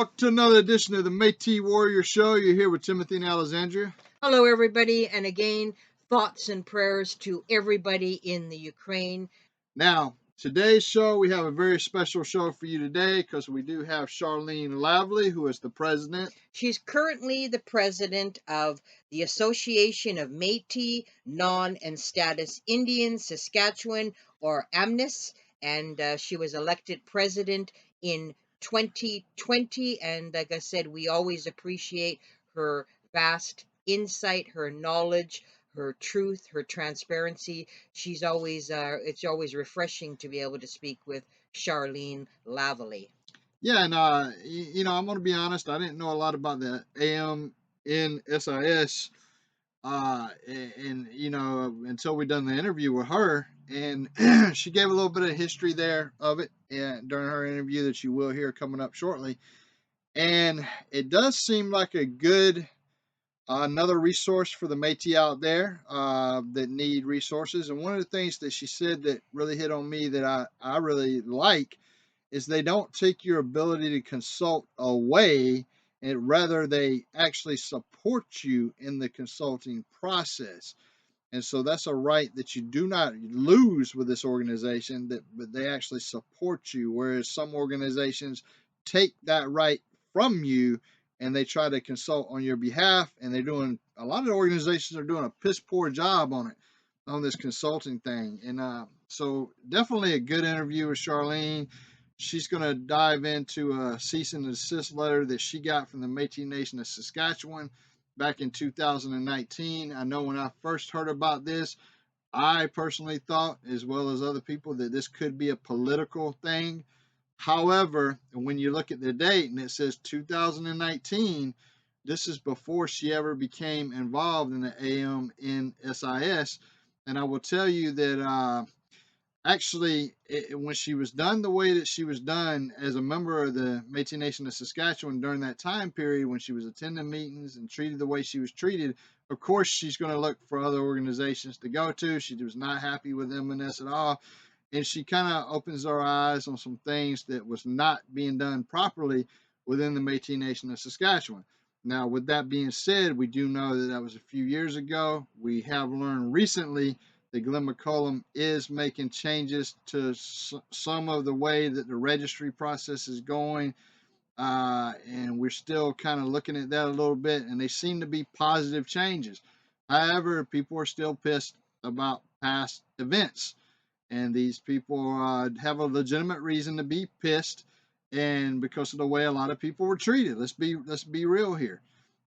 welcome to another edition of the Metis Warrior Show. You're here with Timothy and Alexandria. Hello, everybody, and again, thoughts and prayers to everybody in the Ukraine. Now, today's show, we have a very special show for you today because we do have Charlene Lavallee, who is the president. She's currently the president of the Association of Metis, Non, and Status Indians, Saskatchewan, or AMNIS, and she was elected president in 2020. And like I said, we always appreciate her vast insight, her knowledge, her truth, her transparency. She's always it's always refreshing to be able to speak with Charlene Lavallee. Yeah, and I'm going to be honest. I didn't know a lot about the AMNSIS, and until we done the interview with her, and she gave a little bit of history there of it, during her interview that you will hear coming up shortly. And it does seem like a good another resource for the Métis out there that need resources. And one of the things that she said that really hit on me that I really like is they don't take your ability to consult away, and rather they actually support you in the consulting process. And so that's a right that you do not lose with this organization, but they actually support you, whereas some organizations take that right from you and they try to consult on your behalf, and they're doing a lot of the organizations are doing a piss poor job on this consulting thing. And so definitely a good interview with Charlene. She's going to dive into a cease and desist letter that she got from the Metis Nation of Saskatchewan back in 2019. I know when I first heard about this, I personally thought, as well as other people, that this could be a political thing. However, when you look at the date and it says 2019, this is before she ever became involved in the AMNSIS. And I will tell you that actually, when she was done the way that she was done as a member of the Metis Nation of Saskatchewan during that time period, when she was attending meetings and treated the way she was treated, of course, she's going to look for other organizations to go to. She was not happy with MNS at all. And she kind of opens our eyes on some things that was not being done properly within the Metis Nation of Saskatchewan. Now, with that being said, we do know that that was a few years ago. We have learned recently that Glenn McCollum is making changes to some of the way that the registry process is going. And we're still kind of looking at that a little bit, and they seem to be positive changes. However, people are still pissed about past events, and these people have a legitimate reason to be pissed, and because of the way a lot of people were treated. Let's be real here.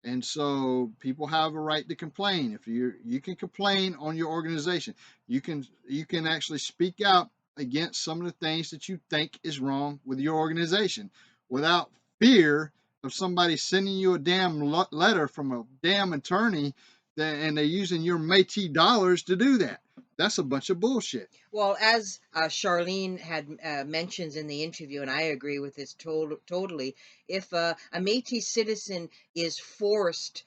And so people have a right to complain. If you can complain on your organization, you can actually speak out against some of the things that you think is wrong with your organization without fear of somebody sending you a damn letter from a damn attorney and they're using your Métis dollars to do that. That's a bunch of bullshit. Well, as Charlene had mentions in the interview, and I agree with this totally, if a Métis citizen is forced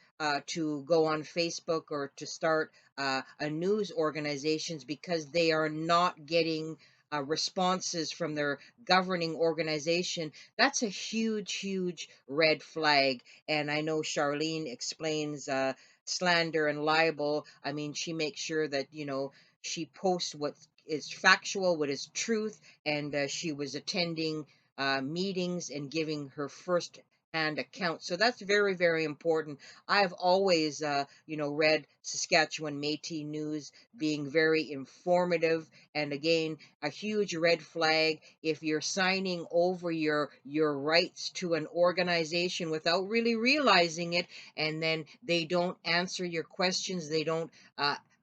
to go on Facebook or to start a news organizations because they are not getting responses from their governing organization, that's a huge, huge red flag. And I know Charlene explains slander and libel. I mean, she makes sure that, she posts what is factual, what is truth, and she was attending meetings and giving her first hand account. So that's very, very important. I've always, read Saskatchewan Métis news being very informative. And again, a huge red flag if you're signing over your rights to an organization without really realizing it, and then they don't answer your questions. They don't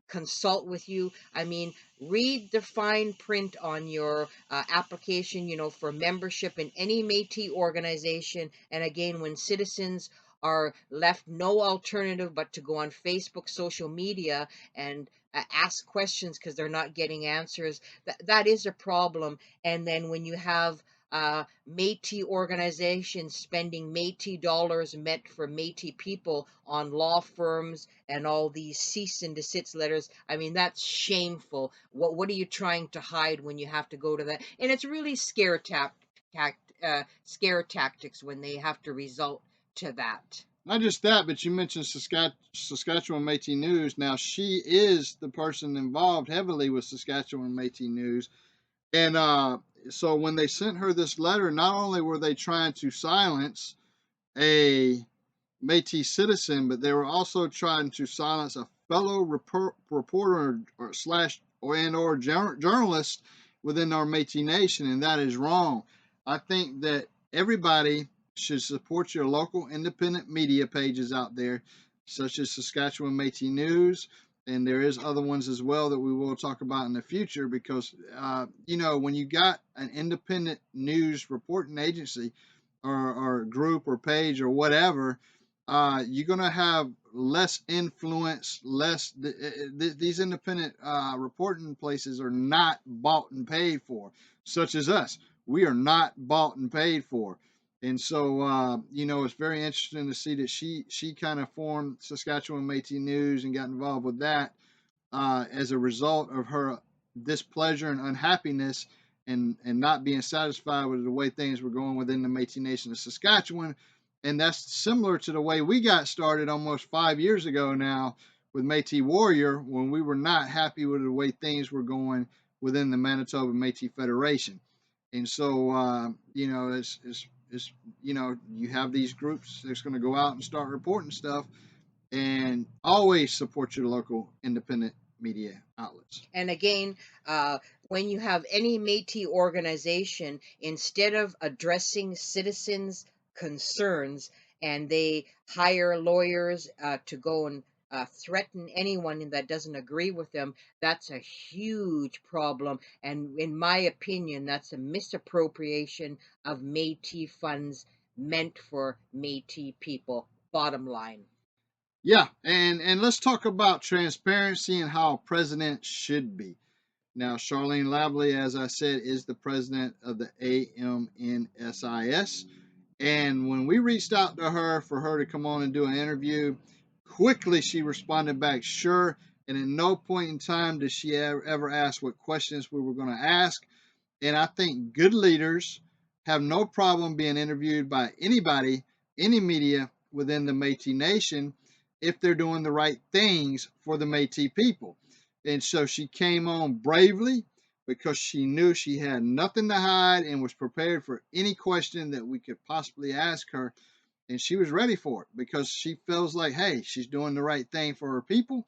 consult with you. I mean, read the fine print on your application, for membership in any Métis organization. And again, when citizens are left no alternative but to go on Facebook, social media, and ask questions because they're not getting answers, that is a problem. And then when you have Métis organizations spending Métis dollars meant for Métis people on law firms and all these cease and desist letters. I mean, that's shameful. What are you trying to hide when you have to go to that? And it's really scare scare tactics when they have to result to that. Not just that, but you mentioned Saskatchewan Metis News. Now, she is the person involved heavily with Saskatchewan Metis News. And so when they sent her this letter, not only were they trying to silence a Métis citizen, but they were also trying to silence a fellow reporter or slash or journalist within our Métis Nation, and that is wrong. I think that everybody should support your local independent media pages out there, such as Saskatchewan Métis News, and there is other ones as well that we will talk about in the future because when you got an independent news reporting agency or group or page or whatever, you're going to have less influence, these independent reporting places are not bought and paid for, such as us. We are not bought and paid for. And so, it's very interesting to see that she kind of formed Saskatchewan Métis News and got involved with that as a result of her displeasure and unhappiness and not being satisfied with the way things were going within the Métis Nation of Saskatchewan. And that's similar to the way we got started almost 5 years ago now with Métis Warrior when we were not happy with the way things were going within the Manitoba Métis Federation. And so, you have these groups that's going to go out and start reporting stuff, and always support your local independent media outlets. And again, when you have any Métis organization, instead of addressing citizens' concerns, and they hire lawyers to go and threaten anyone that doesn't agree with them, that's a huge problem. And in my opinion, that's a misappropriation of Métis funds meant for Métis people. Bottom line. Yeah, and let's talk about transparency and how a president should be. Now, Charlene Lavallee, as I said, is the president of the AMNSIS. And when we reached out to her for her to come on and do an interview, quickly she responded back, sure. And at no point in time did she ever ask what questions we were going to ask. And I think good leaders have no problem being interviewed by anybody, any media within the Métis Nation, if they're doing the right things for the Métis people. And so she came on bravely because she knew she had nothing to hide and was prepared for any question that we could possibly ask her. And she was ready for it because she feels like, hey, she's doing the right thing for her people.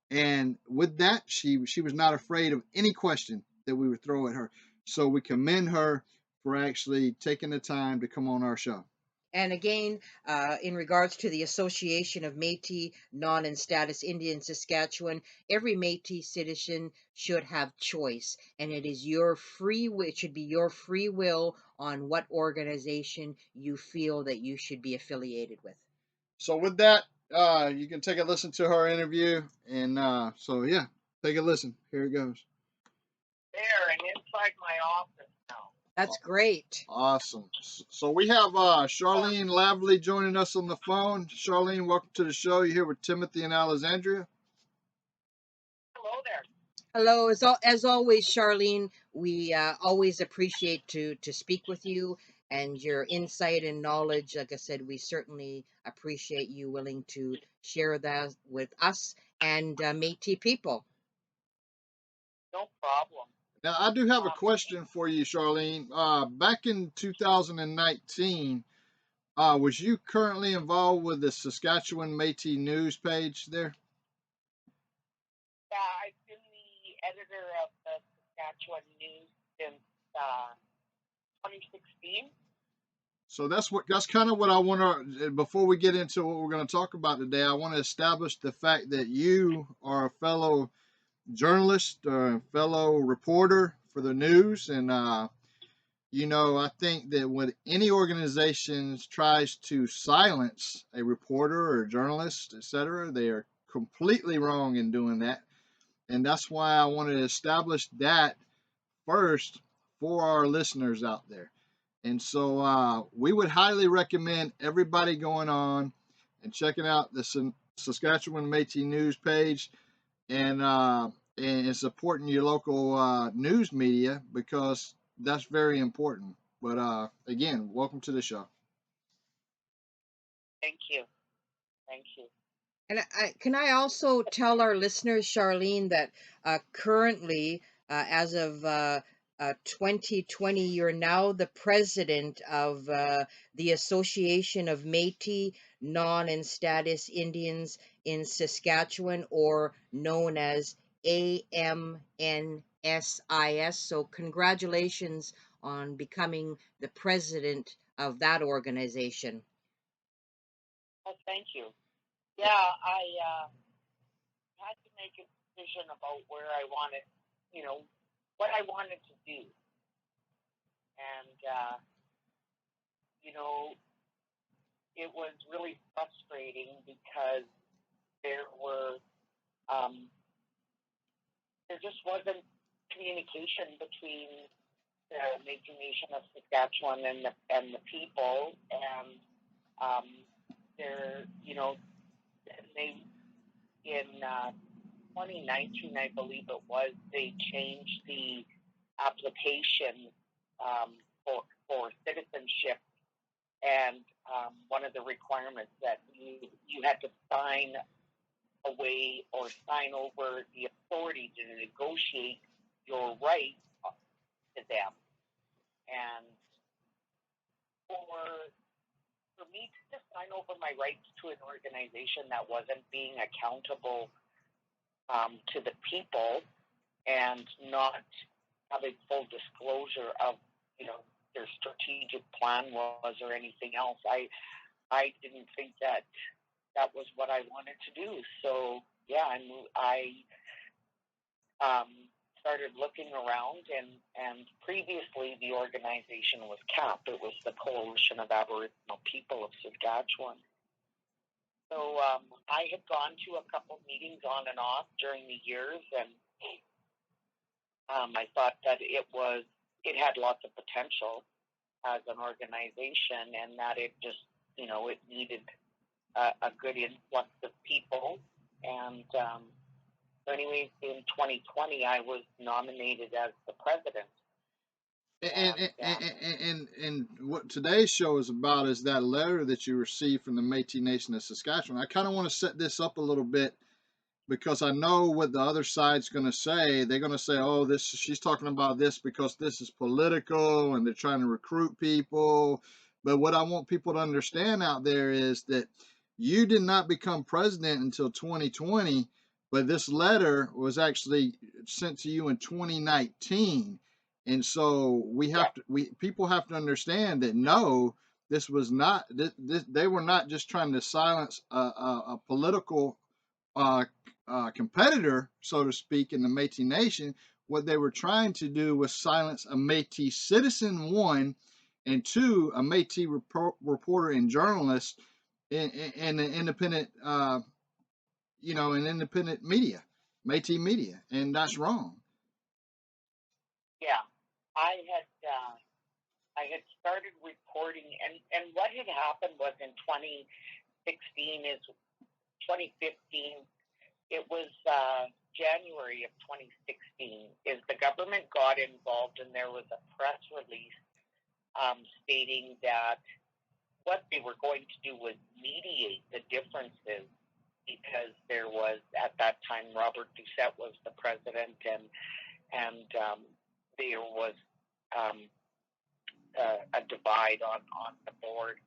And with that, she was not afraid of any question that we would throw at her. So we commend her for actually taking the time to come on our show. And again, in regards to the Association of Métis, Non and Status Indian Saskatchewan, every Métis citizen should have choice, and it is your free will. It should be your free will on what organization you feel that you should be affiliated with. So with that, you can take a listen to her interview, and take a listen. Here it goes. There and inside my office now. That's great. Awesome. So we have Charlene Lavallee joining us on the phone. Charlene, welcome to the show. You're here with Timothy and Alexandria. Hello there. Hello, as always, Charlene. We always appreciate to speak with you and your insight and knowledge. Like I said, we certainly appreciate you willing to share that with us and Métis people. No problem. Now, I do have a question for you, Charlene. Back in 2019, was you currently involved with the Saskatchewan Metis News page there? Yeah, I've been the editor of the Saskatchewan News since 2016. So that's kind of what I want to, before we get into what we're going to talk about today, I want to establish the fact that you are a fellow journalist, fellow reporter for the news. And, I think that when any organization tries to silence a reporter or a journalist, etc., they are completely wrong in doing that. And that's why I wanted to establish that first for our listeners out there. And so we would highly recommend everybody going on and checking out the Saskatchewan Metis News page and supporting your local news media because that's very important. But again, welcome to the show. Thank you. Thank you. And can I also tell our listeners, Charlene, that currently, as of 2020, you're now the president of the Association of Metis, Non and Status Indians in Saskatchewan, or known as AMNSIS. So, congratulations on becoming the president of that organization. Well, thank you. Yeah, I had to make a decision about where I wanted, what I wanted to do. And, it was really frustrating because there were, there just wasn't communication between the Metis Nation of Saskatchewan and the people. And, there, they, in 2019, I believe it was, they changed the application for citizenship, and one of the requirements that you had to sign away or sign over the authority to negotiate your rights to them. And for me to just sign over my rights to an organization that wasn't being accountable to the people and not having full disclosure of, their strategic plan was or anything else, I didn't think that was what I wanted to do. So yeah, I started looking around, and previously the organization was CAP. It was the Coalition of Aboriginal People of Saskatchewan. So I had gone to a couple meetings on and off during the years, and I thought that it had lots of potential as an organization, and that it just, it needed a good influx of people. And so anyways, in 2020, I was nominated as the president. And what today's show is about is that letter that you received from the Metis Nation of Saskatchewan. I kind of want to set this up a little bit because I know what the other side's going to say. They're going to say, "Oh, she's talking about this because this is political and they're trying to recruit people." But what I want people to understand out there is that you did not become president until 2020, but this letter was actually sent to you in 2019. And so people have to understand that no, this was not they were not just trying to silence a political competitor, so to speak, in the Metis Nation. What they were trying to do was silence a Metis citizen, one, and two, a Metis reporter and journalist in an independent, an independent media, Metis media, and that's wrong. Yeah, I had started reporting, and what had happened was in 2015. It was January of 2016, is the government got involved, and there was a press release stating that what they were going to do was mediate the differences, because there was, at that time, Robert Doucette was the president, and there was a divide on the board.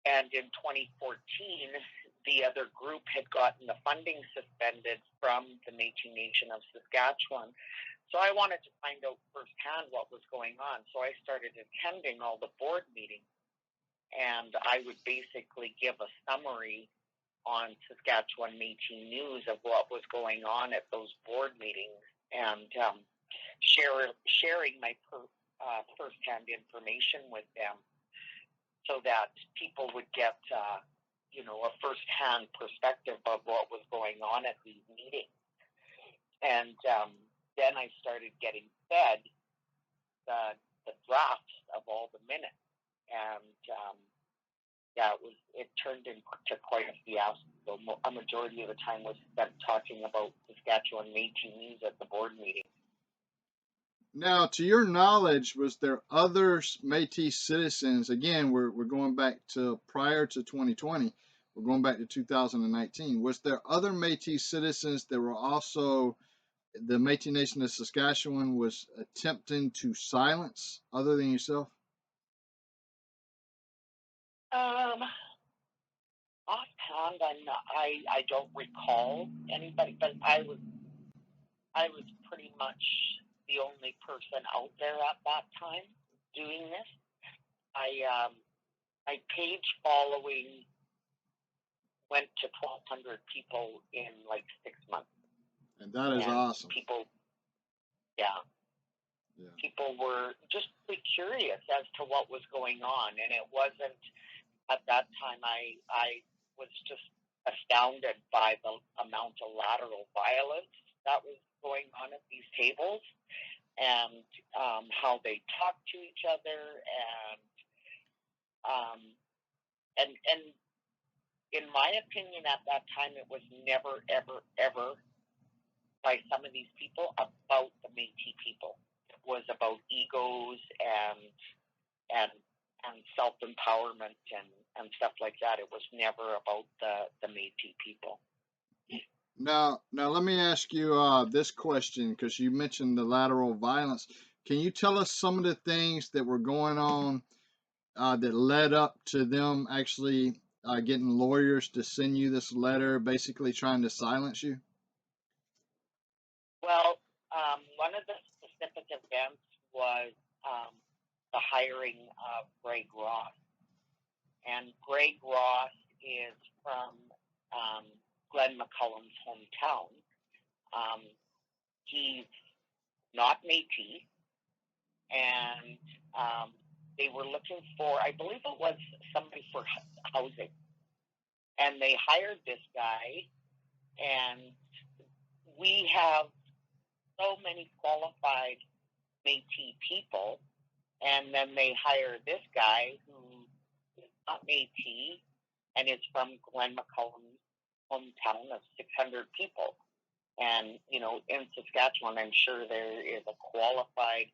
And in 2014, the other group had gotten the funding suspended from the Metis Nation of Saskatchewan. So I wanted to find out firsthand what was going on. So I started attending all the board meetings, and I would basically give a summary on Saskatchewan Metis News of what was going on at those board meetings, and sharing my firsthand information with them, so that people would get, a first-hand perspective of what was going on at these meetings. And then I started getting fed the drafts of all the minutes, and it turned into quite a fiasco. So a majority of the time was spent talking about Saskatchewan Metis News at the board meeting. Now, to your knowledge, was there other Métis citizens? Again, we're going back to prior to 2020. We're going back to 2019. Was there other Métis citizens that were also the Métis Nation of Saskatchewan was attempting to silence, other than yourself? Um, Offhand, I don't recall anybody, but I was pretty much the only person out there at that time doing this. My page following went to 1,200 people in like 6 months, And that is and awesome. yeah, Yeah. people were just really curious as to what was going on, and it wasn't at that time. I was just astounded by the amount of lateral violence that was going on at these tables, and how they talked to each other, um, and in my opinion, at that time, it was never, ever, ever by some of these people about the Métis people. It was about egos and and self empowerment and stuff like that. It was never about the Métis people. Now, let me ask you this question, because you mentioned the lateral violence. Can you tell us some of the things that were going on that led up to them actually getting lawyers to send you this letter, basically trying to silence you? Well, one of the specific events was the hiring of Greg Ross. And Greg Ross is from Glenn McCullum's hometown. He's not Métis, and they were looking for, I believe it was somebody for housing. And they hired this guy, and we have so many qualified Métis people, and then they hire this guy who is not Métis and is from Glenn McCullum's hometown of 600 people. And, in Saskatchewan, I'm sure there is a qualified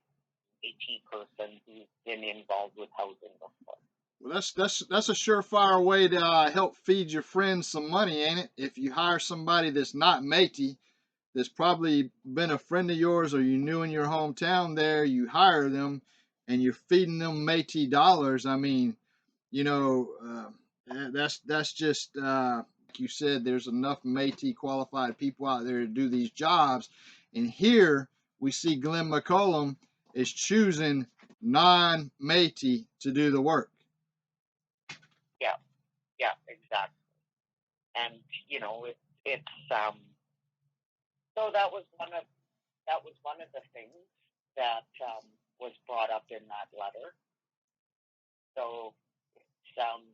Métis person who's been involved with housing before. Well, that's a surefire way to help feed your friends some money, ain't it? If you hire somebody that's not Métis, that's probably been a friend of yours or you knew in your hometown there, you hire them and you're feeding them Métis dollars. I mean, that's just like you said, there's enough Métis qualified people out there to do these jobs. And here we see Glenn McCullum is choosing non-Métis to do the work. Yeah, exactly. And it's so that was one of the things that was brought up in that letter. So it's and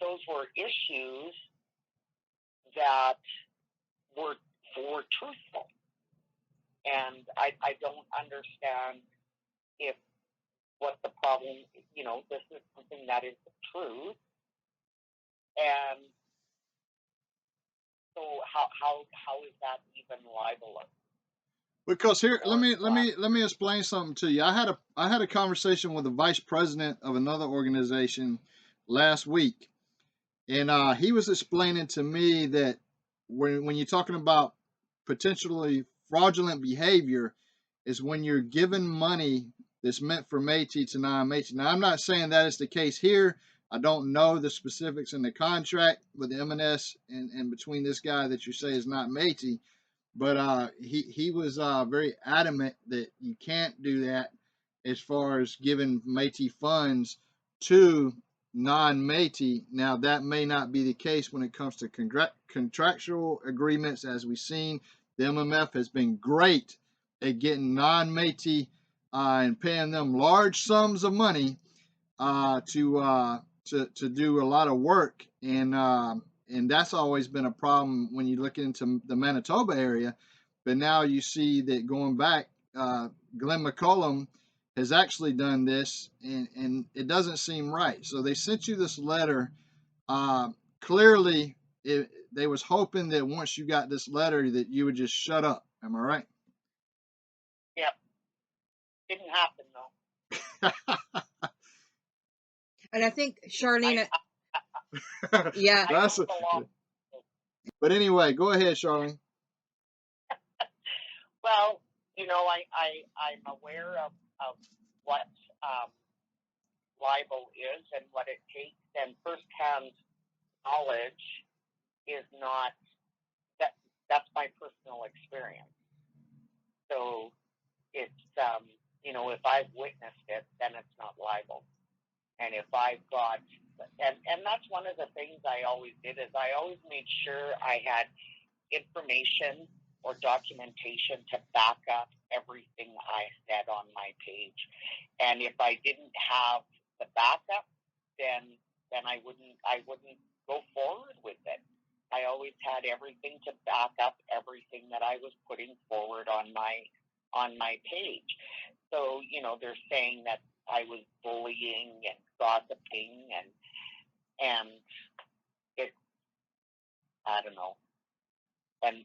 those were issues that were truthful, and I don't understand if what the problem. This is something that is the truth, and so how is that even libelous? Because here, let me explain something to you. I had a conversation with the vice president of another organization last week, and he was explaining to me that when you're talking about potentially fraudulent behavior, is when you're giving money that's meant for Métis to non-Métis. Now, I'm not saying that is the case here. I don't know the specifics in the contract with the M&S and between this guy that you say is not Métis, but he was very adamant that you can't do that as far as giving Métis funds to non-Métis. Now, that may not be the case when it comes to contractual agreements. As we've seen, the MMF has been great at getting non-Métis and paying them large sums of money to do a lot of work, and that's always been a problem when you look into the Manitoba area. But now you see that going back, Glenn McCullum has actually done this, and it doesn't seem right. So they sent you this letter. Clearly, they was hoping that once you got this letter that you would just shut up. Am I right? Yep. Didn't happen though. And I think Charlene, I yeah. That's know the law. but anyway, go ahead, Charlene. Well, I'm aware of what libel is and what it takes, and firsthand knowledge is not that. That's my personal experience. So it's if I've witnessed it, then it's not libel. And if I've got and that's one of the things I always did is I always made sure I had information or documentation to back up everything I said on my page. And if I didn't have the backup, then I wouldn't go forward with it. I always had everything to back up everything that I was putting forward on my page. So, they're saying that I was bullying and gossiping and it I don't know. And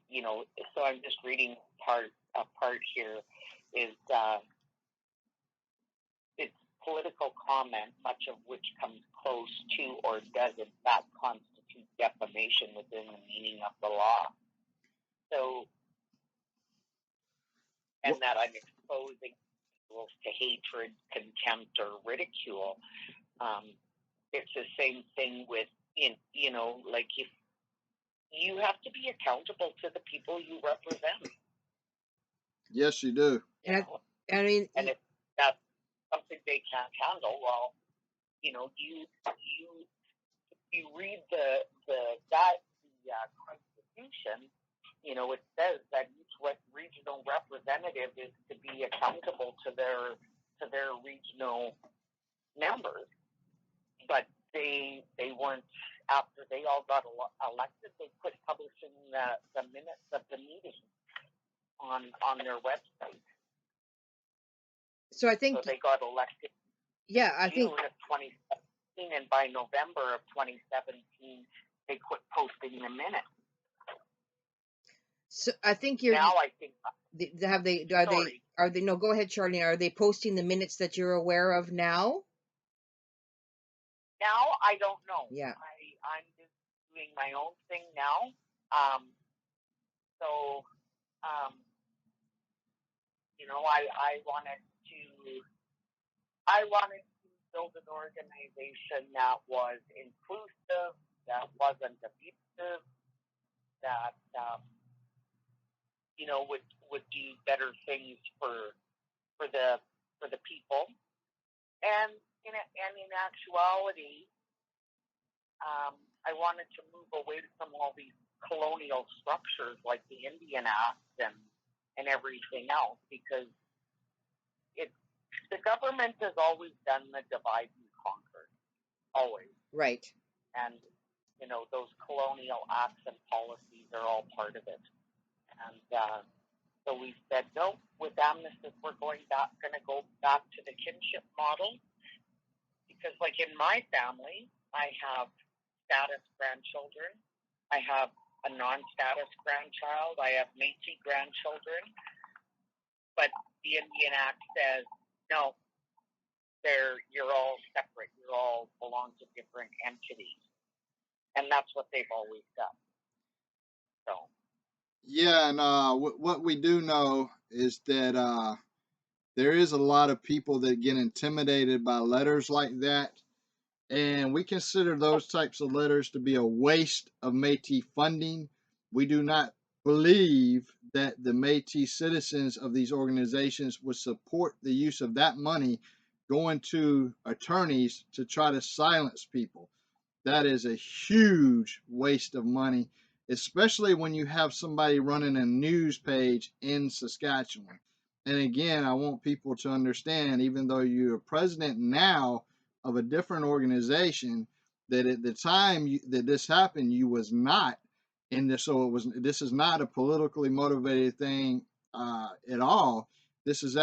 so I'm just reading a part here is it's political comment, much of which comes close to or does in fact constitute defamation within the meaning of the law. So, and that I'm exposing people to hatred, contempt, or ridicule. It's the same thing with like if you have to be accountable to the people you represent. Yes, you do. And I mean, and if that's something they can't handle, well, you read the Constitution. It says that each regional representative is to be accountable to their regional members, but they weren't. After they all got elected, they quit publishing the minutes of the meeting on their website. so I think, So they got elected yeah, I think June of 2017, and by November of 2017, they quit posting the minutes. so. I think you're Now I think. have they Sorry. are they no, go ahead, Charlene. Are they posting the minutes that you're aware of now? Now I don't know. Yeah. I'm just doing my own thing now. So I wanted to build an organization that was inclusive, that wasn't abusive, that would do better things for the people. And in actuality, I wanted to move away from all these colonial structures like the Indian Act and everything else, because the government has always done the divide and conquer, always. Right. And those colonial acts and policies are all part of it. And so we said, no, with Amnesty, we're going to go back to the kinship model, because like in my family, I have status grandchildren, I have a non-status grandchild, I have Métis grandchildren, but the Indian Act says, no, you're all separate, you all belong to different entities. And that's what they've always done. So. Yeah, and what we do know is that there is a lot of people that get intimidated by letters like that, and we consider those types of letters to be a waste of Métis funding. We do not believe that the Métis citizens of these organizations would support the use of that money going to attorneys to try to silence people. That is a huge waste of money, especially when you have somebody running a news page in Saskatchewan. And again, I want people to understand, even though you're president now of a different organization, that at the time that this happened, you was not in this. So this is not a politically motivated thing at all. This was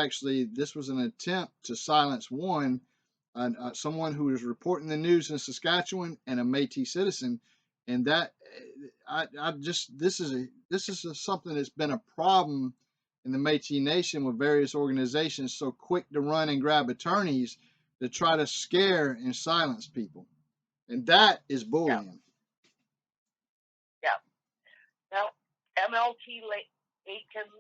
an attempt to silence someone who is reporting the news in Saskatchewan and a Métis citizen, and that I just this is something that's been a problem in the Métis Nation with various organizations so quick to run and grab attorneys to try to scare and silence people, and that is Yeah. bullying. Yeah. Now, MLT Aiken's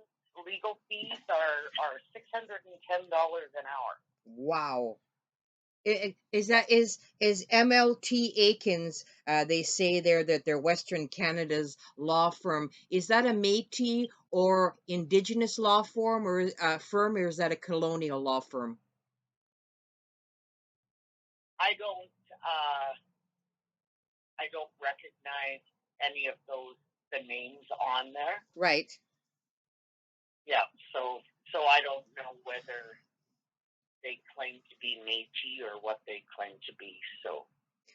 legal fees are $610 an hour. Wow. Is MLT Aikens? They say there that they're Western Canada's law firm. Is that a Métis or Indigenous law firm, or is that a colonial law firm? I don't recognize any of the names on there. Right. Yeah, so I don't know whether they claim to be Métis or what they claim to be. So,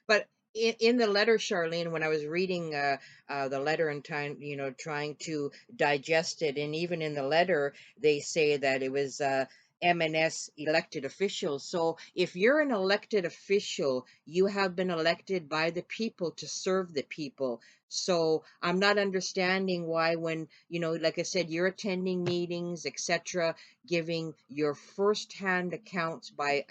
But in the letter, Charlene, when I was reading the letter and trying to digest it, and even in the letter, they say that it was MNS elected officials. So if you're an elected official, you have been elected by the people to serve the people. So I'm not understanding why, when, like I said, you're attending meetings, etc., giving your firsthand accounts by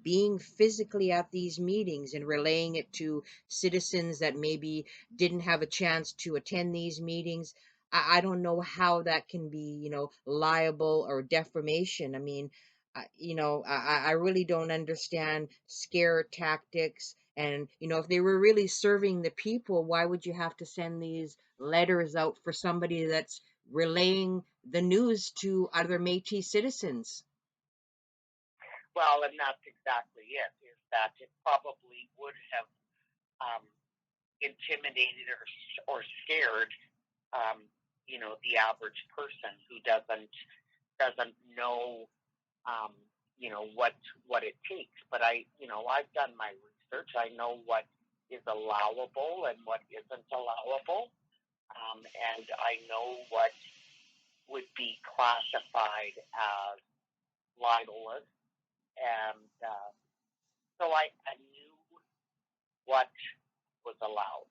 being physically at these meetings and relaying it to citizens that maybe didn't have a chance to attend these meetings. I don't know how that can be liable or defamation. I mean, I really don't understand scare tactics. And if they were really serving the people, why would you have to send these letters out for somebody that's relaying the news to other Métis citizens? well, and that's exactly it. Is that it probably would have intimidated or scared, the average person who doesn't know, what it takes. But I've done my research. I know what is allowable and what isn't allowable, and I know what would be classified as libelous, and so I knew what was allowed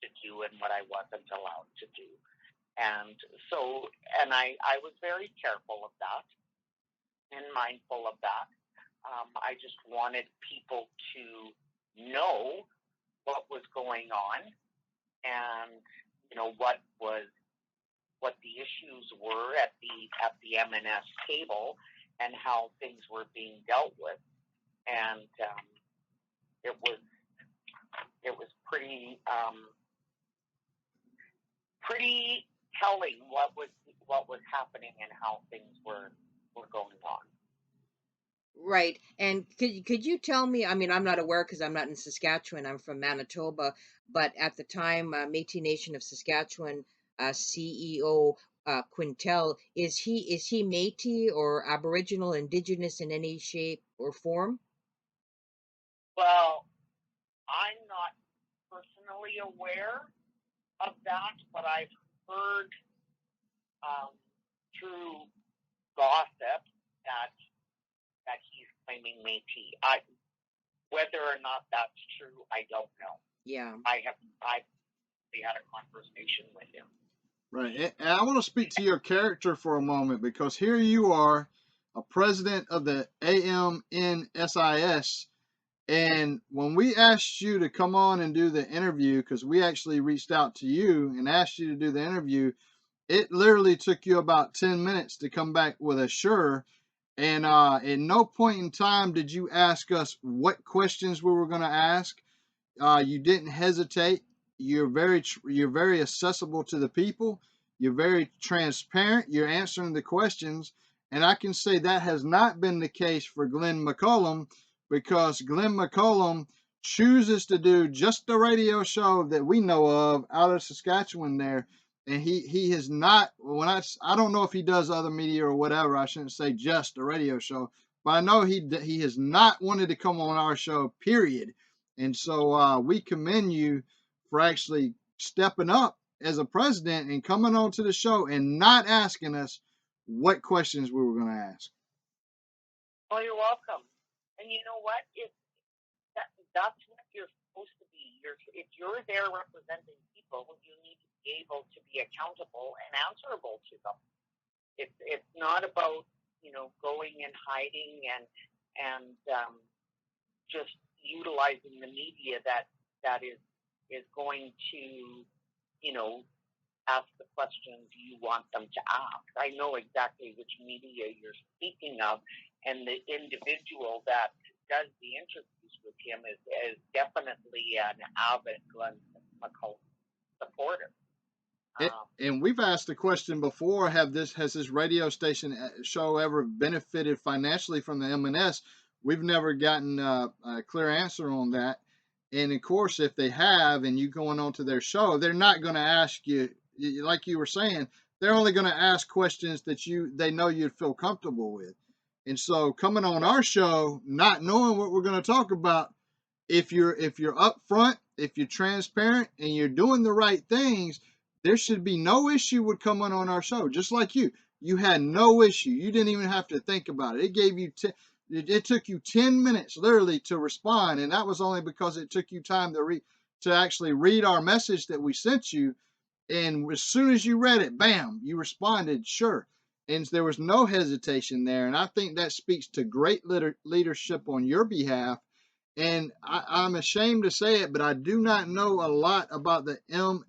to do and what I wasn't allowed to do. And so, and I was very careful of that and mindful of that. I just wanted people to know what was going on, and what the issues were at the MNS table and how things were being dealt with. And it was pretty telling what was happening and how things were going on. Right. And could you tell me? I mean, I'm not aware because I'm not in Saskatchewan. I'm from Manitoba. But at the time, Métis Nation of Saskatchewan CEO Quintel, is he Métis or Aboriginal, Indigenous in any shape or form? Well, I'm not personally aware of that, but I've heard through gossip that he's claiming Métis. Whether or not that's true, I don't know. Yeah. I had a conversation with him. Right, and I want to speak to your character for a moment, because here you are, a president of the AMNSIS, and when we asked you to come on and do the interview, because we actually reached out to you and asked you to do the interview, it literally took you about 10 minutes to come back with a sure. And at no point in time did you ask us what questions we were going to ask. You didn't hesitate. You're very accessible to the people. You're very transparent. You're answering the questions, and I can say that has not been the case for Glenn McCollum, because Glenn McCollum chooses to do just the radio show that we know of out of Saskatchewan there, and he has not. When I don't know if he does other media or whatever. I shouldn't say just a radio show, but I know he has not wanted to come on our show. Period. And so we commend you for actually stepping up as a president and coming on to the show and not asking us what questions we were going to ask. Well, you're welcome. And you know what? That's what you're supposed to be. If you're there representing people, people, you need to be able to be accountable and answerable to them. It's not about, going and hiding and just utilizing the media that is going to, ask the questions you want them to ask. I know exactly which media you're speaking of, and the individual that does the interviews with him is definitely an avid Glenn McCullough supporter. And we've asked the question before: has this radio station show ever benefited financially from the M&S? We've never gotten a clear answer on that. And of course, if they have, and you going on to their show, they're not going to ask you, like you were saying. They're only going to ask questions that they know you'd feel comfortable with. And so, coming on our show, not knowing what we're going to talk about, if you're upfront, if you're transparent, and you're doing the right things, there should be no issue with coming on our show. Just like you had no issue. You didn't even have to think about it. It gave you it took you 10 minutes literally to respond, and that was only because it took you time to actually read our message that we sent you. And as soon as you read it, bam, you responded, sure. And there was no hesitation there. And I think that speaks to great leadership on your behalf. And I'm ashamed to say it, but I do not know a lot about the AMNSIS.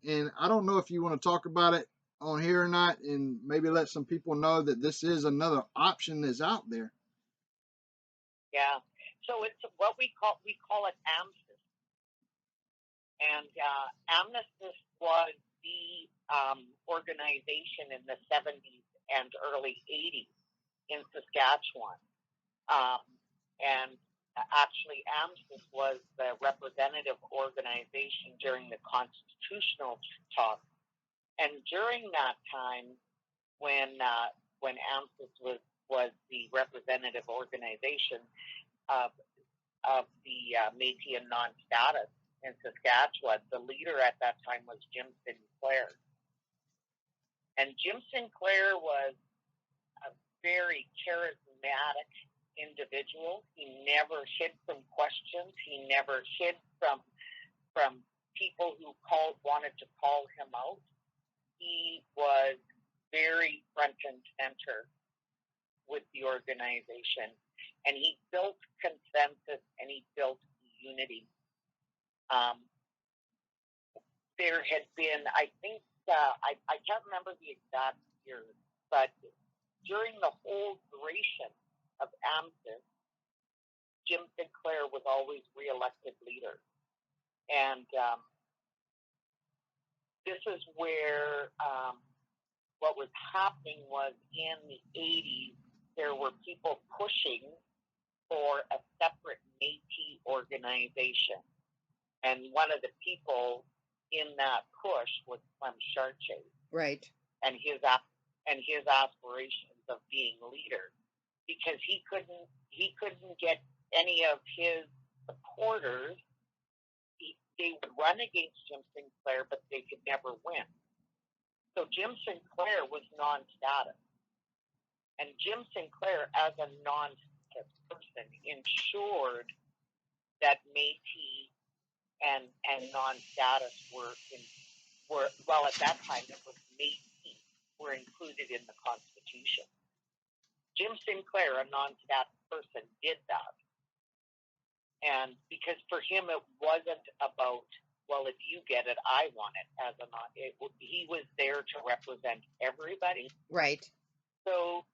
And I don't know if you want to talk about it on here or not, and maybe let some people know that this is another option that's out there. Yeah. So it's what we call it AMSIS. And AMSIS was the organization in the 70s and early 80s in Saskatchewan. And actually, AMSIS was the representative organization during the constitutional talks. And during that time, when AMSIS was the representative organization of the Métis and non-status in Saskatchewan, the leader at that time was Jim Sinclair. And Jim Sinclair was a very charismatic individual. He never hid from questions. He never hid from people who wanted to call him out. He was very front and center with the organization, and he built consensus and he built unity. There had been, I think, I can't remember the exact years, but during the whole duration of AMSIS, Jim Sinclair was always reelected leader. And this is where what was happening was in the 80s, there were people pushing for a separate Métis organization. And one of the people in that push was Clem Chartier. Right. And his aspirations of being leader, because he couldn't get any of his supporters. They would run against Jim Sinclair, but they could never win. So Jim Sinclair was non-status. And Jim Sinclair, as a non-status person, ensured that Métis and non-status were well, at that time it was Métis were included in the Constitution. Jim Sinclair, a non-status person, did that. And because for him it wasn't about, well, if you get it, I want it. He was there to represent everybody. Right. So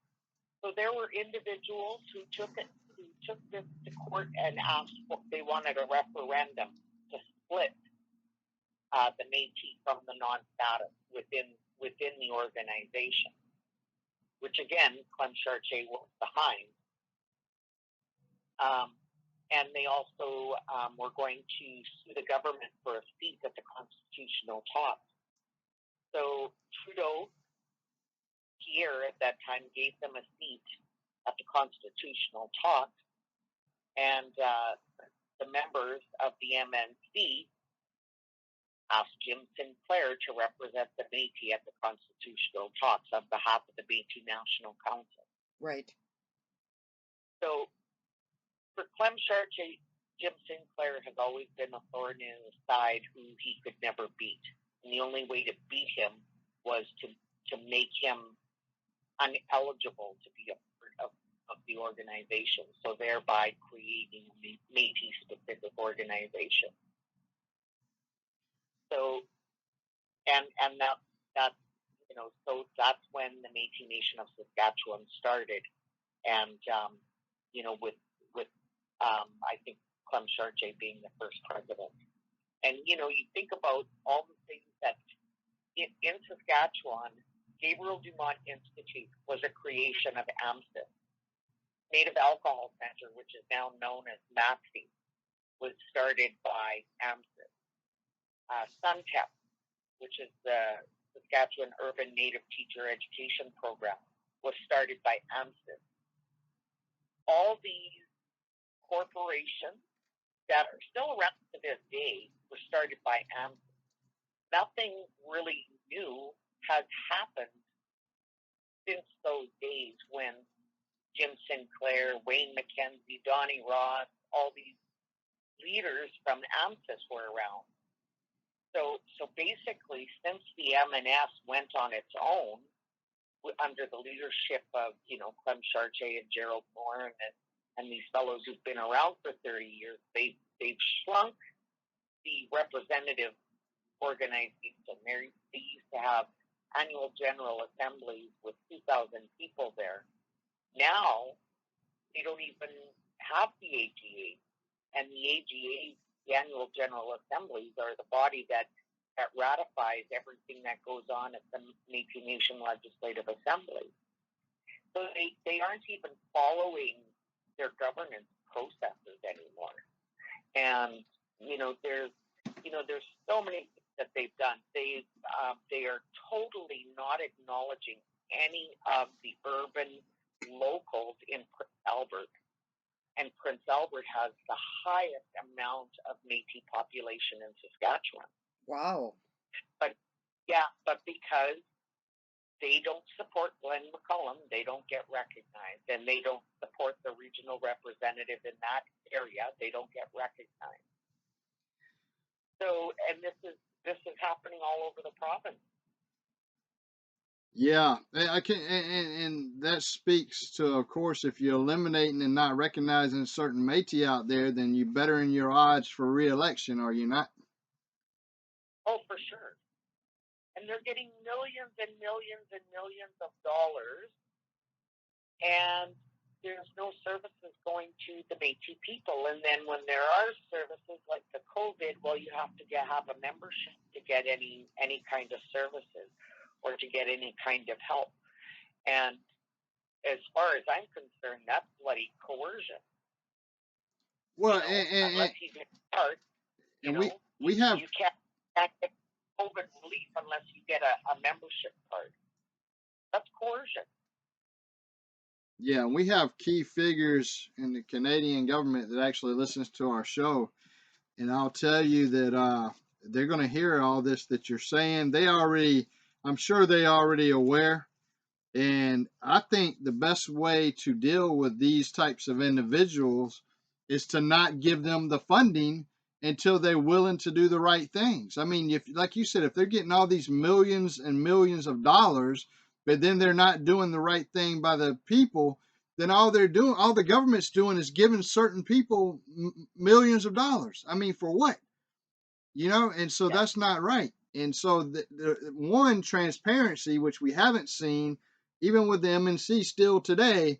there were individuals who took this to court and asked they wanted a referendum to split the Métis from the non-status within the organization, which again Clem Chartier was behind. And they also were going to sue the government for a seat at the constitutional talks. So Trudeau, Pierre at that time, gave them a seat at the constitutional talks, and the members of the MNC asked Jim Sinclair to represent the Métis at the constitutional talks on behalf of the Métis National Council. Right. So for Clem Chartier Jim Sinclair has always been a thorn in his side who he could never beat. And the only way to beat him was to make him uneligible to be a part of the organization, so thereby creating a Métis-specific organization. So, and that so that's when the Métis Nation of Saskatchewan started, and with I think Clem Chartier being the first president. And you think about all the things that in Saskatchewan, Gabriel Dumont Institute was a creation of AMSIS. Native Alcohol Center, which is now known as MAXI, was started by AMSIS. SUNTEP, which is the Saskatchewan Urban Native Teacher Education Program, was started by AMSIS. All these corporations that are still around to this day were started by AMSIS. Nothing really new has happened since those days when Jim Sinclair, Wayne McKenzie, Donnie Ross, all these leaders from AMSIS were around. So basically, since the M&S went on its own, under the leadership of Clem Chartier and Gerald Bourne and these fellows who've been around for 30 years, they've shrunk the representative organization. They used to have annual general assemblies with 2,000 people there. Now they don't even have the AGA, and the AGA, the annual general assemblies, are the body that ratifies everything that goes on at the Métis Nation Legislative Assembly. So they aren't even following their governance processes anymore. And there's so many things that they've done. They are totally not acknowledging any of the urban locals in Prince Albert. And Prince Albert has the highest amount of Métis population in Saskatchewan. Wow. But because they don't support Glenn McCullum, they don't get recognized. And they don't support the regional representative in that area, they don't get recognized. So, and this is happening all over the province. Yeah, I can, and that speaks to, of course, if you're eliminating and not recognizing certain Métis out there, then you bettering your odds for re-election, are you not? Oh, for sure. And they're getting millions and millions and millions of dollars, and there's no services going to the Métis people. And then when there are services like the COVID, well, you have to have a membership to get any kind of services or to get any kind of help. And as far as I'm concerned, that's bloody coercion. Well, unless you get hard, we have, you can't get COVID relief unless you get a membership card. That's coercion. Yeah, we have key figures in the Canadian government that actually listens to our show, and I'll tell you that they're going to hear all this that you're saying. I'm sure they already aware, and I think the best way to deal with these types of individuals is to not give them the funding until they're willing to do the right things. I mean, if, like you said, if they're getting all these millions and millions of dollars, but then they're not doing the right thing by the people, then all the government's doing is giving certain people millions of dollars. I mean, for what? And so that's not right. And so one, transparency, which we haven't seen, even with the MNC still today,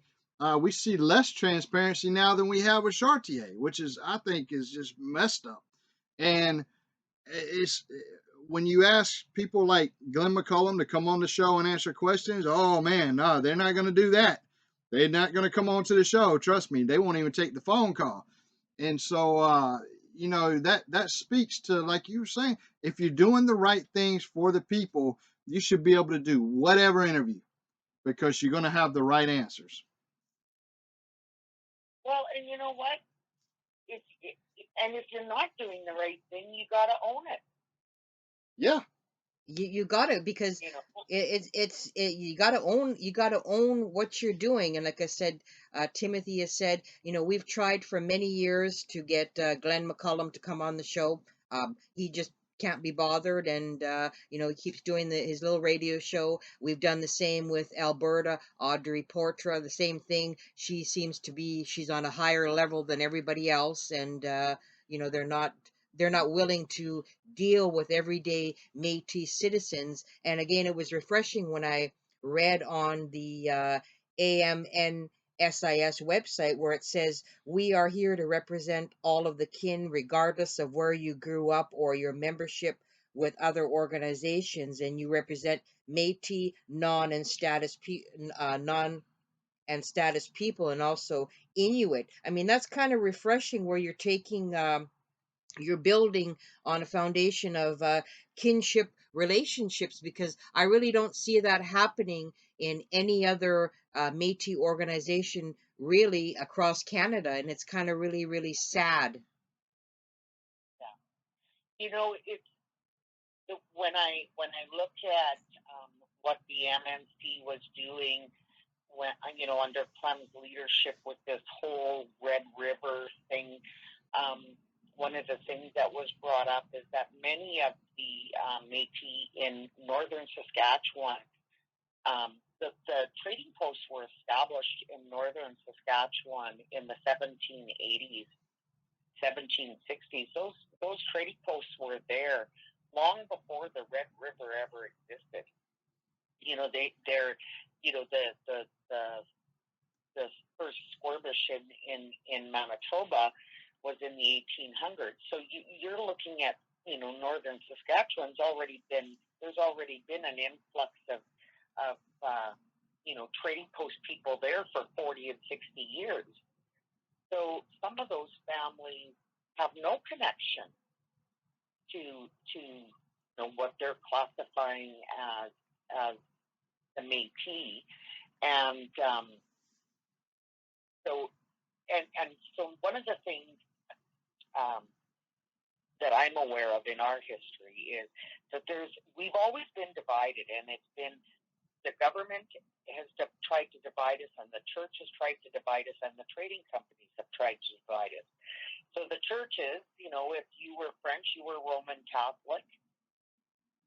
we see less transparency now than we have with Chartier, which I think is just messed up. And it's when you ask people like Glenn McCullum to come on the show and answer questions, oh man, no, they're not going to do that. They're not going to come on to the show. Trust me, they won't even take the phone call. And so, that speaks to, like you were saying, if you're doing the right things for the people, you should be able to do whatever interview because you're going to have the right answers. Well, and you know what? If you're not doing the right thing, you got to own it. Yeah. You gotta, because You know, you gotta own what you're doing. And like I said, Timothy has said, we've tried for many years to get Glenn McCullum to come on the show. He just can't be bothered, and he keeps doing his little radio show. We've done the same with Alberta, Audrey Portra, the same thing. She's on a higher level than everybody else, and they're not willing to deal with everyday Métis citizens. And again, it was refreshing when I read on the AMNSIS website where it says, "We are here to represent all of the kin, regardless of where you grew up or your membership with other organizations, and you represent Métis, non and status people, and also Inuit." I mean, that's kind of refreshing, where you're building on a foundation of kinship relationships, because I really don't see that happening in any other Métis organization really across Canada, and it's kind of really, really sad. yeah. It's when I look at what the MNC was doing when under Clem's leadership with this whole Red River thing. One of the things that was brought up is that many of the Métis in northern Saskatchewan, the trading posts were established in northern Saskatchewan in the 1780s, 1760s. Those trading posts were there long before the Red River ever existed. They're the first skirmish in Manitoba was in the 1800s. So you're looking at northern Saskatchewan's there's already been an influx of trading post people there for 40 and 60 years. So some of those families have no connection to what they're classifying as the Métis, and so one of the things that I'm aware of in our history is that we've always been divided, and it's been the government has tried to divide us, and the church has tried to divide us, and the trading companies have tried to divide us. So the churches, if you were French, you were Roman Catholic,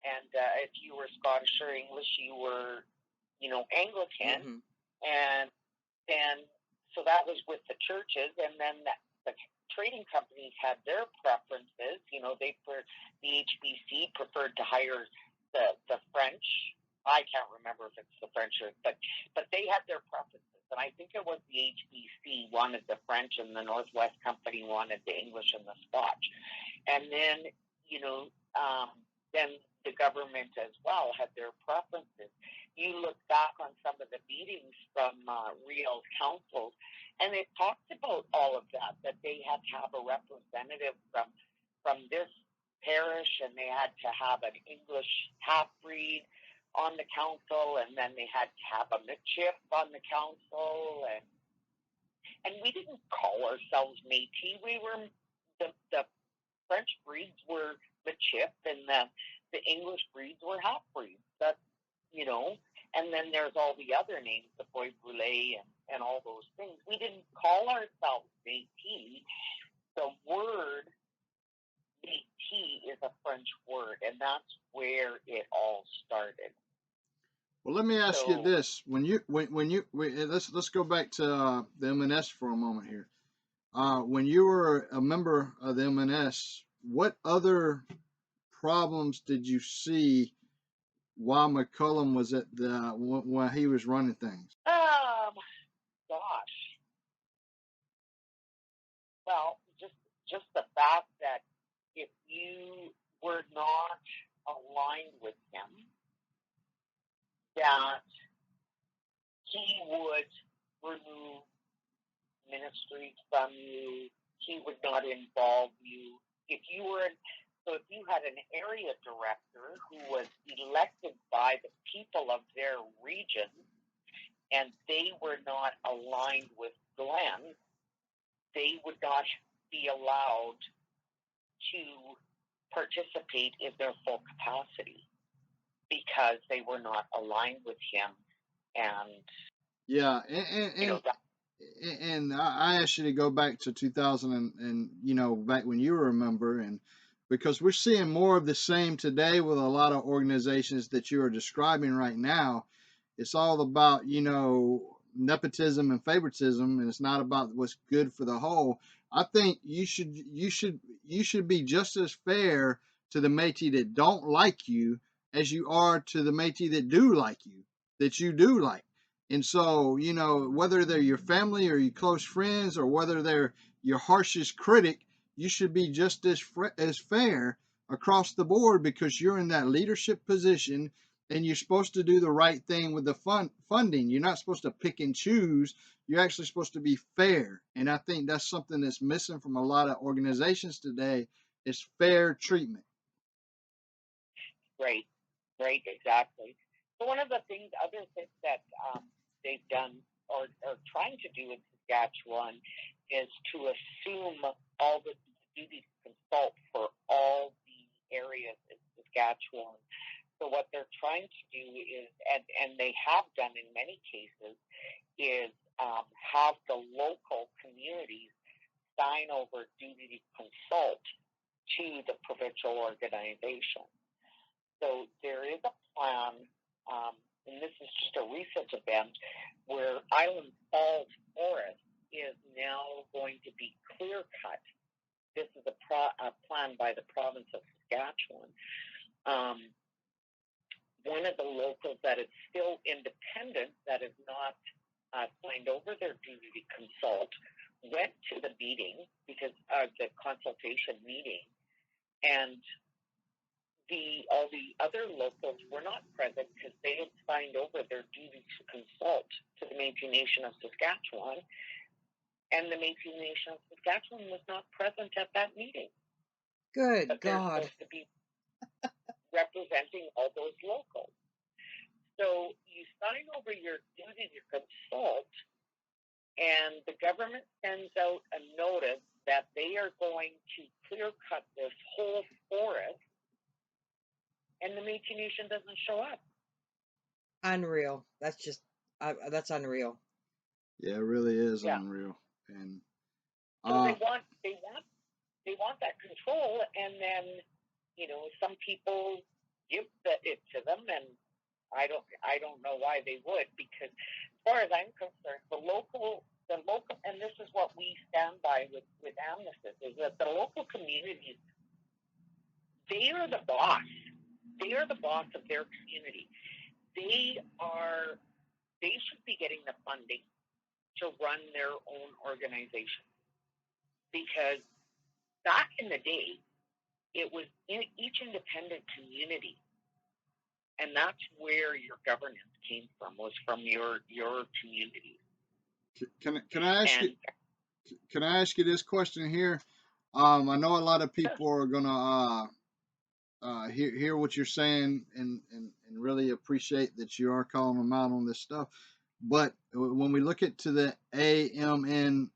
and if you were Scottish or English, you were, Anglican, and so that was with the churches, and then the trading companies had their preferences. The HBC preferred to hire the French. I can't remember if it's the French but they had their preferences, and I think it was the HBC wanted the French, and the Northwest Company wanted the English and the Scotch, and then then the government as well had their preferences. You look back on some of the meetings from Riel's councils, and it talked about all of that they had to have a representative from this parish, and they had to have an English half-breed on the council, and then they had to have a Michif on the council, and we didn't call ourselves Métis. We were the French breeds were Michif, and the English breeds were half-breeds. That's and then there's all the other names, the Bois Brûlé and all those things. We didn't call ourselves Métis. The word Métis is a French word, and that's where it all started. Well, let me ask you this: let's go back to the MNS for a moment here. When you were a member of the MNS, what other problems did you see while McCullum was when he was running things? Gosh. Well, just the fact that if you were not aligned with him, that he would remove ministries from you. He would not involve you. If you had an area director who was elected by the people of their region, and they were not aligned with Glenn, they would not be allowed to participate in their full capacity. because they were not aligned with him. And Yeah, you know that and I asked you to go back to 2000 and back when you remember, and because we're seeing more of the same today with a lot of organizations that you are describing right now. It's all about nepotism and favoritism, and it's not about what's good for the whole. I think you should be just as fair to the Métis that don't like you as you are to the Métis that do like you, that you do like. And so, whether they're your family or your close friends or whether they're your harshest critic, you should be just as fair across the board because you're in that leadership position and you're supposed to do the right thing with the funding. You're not supposed to pick and choose. You're actually supposed to be fair. And I think that's something that's missing from a lot of organizations today is fair treatment. right, right, exactly. So one of the other things that they've done or are trying to do in Saskatchewan is to assume all the duties to consult for all the areas in Saskatchewan. So what they're trying to do is, and they have done in many cases, is have the local communities sign over duty to consult to the provincial organization. So there is a plan, and this is just a recent event, where Island Falls Forest is now going to be clear cut. This is a plan by the province of Saskatchewan. One of the locals that is still independent, that is not signed over their duty to consult, went to the meeting because the consultation meeting, and all the other locals were not present because they had signed over their duty to consult to the Metis Nation of Saskatchewan, and the Metis Nation of Saskatchewan was not present at that meeting. Good but they're God. supposed to be representing all those locals. So you sign over your duty to consult, and the government sends out a notice that they are going to clear cut this whole forest, and the Métis Nation doesn't show up. Unreal. That's just, that's unreal. Yeah, it really is unreal. And so they want that control, and then some people give it to them, and I don't know why they would, because as far as I'm concerned, the local, and this is what we stand by with Amnesty, is that the local communities, they are the boss. They are the boss of their community. They should be getting the funding to run their own organization, because back in the day, it was in each independent community. And that's where your governance came from, was from your community. Can I ask you this question here? I know a lot of people are gonna hear what you're saying and really appreciate that you are calling them out on this stuff. But when we look at to the AMNSIS,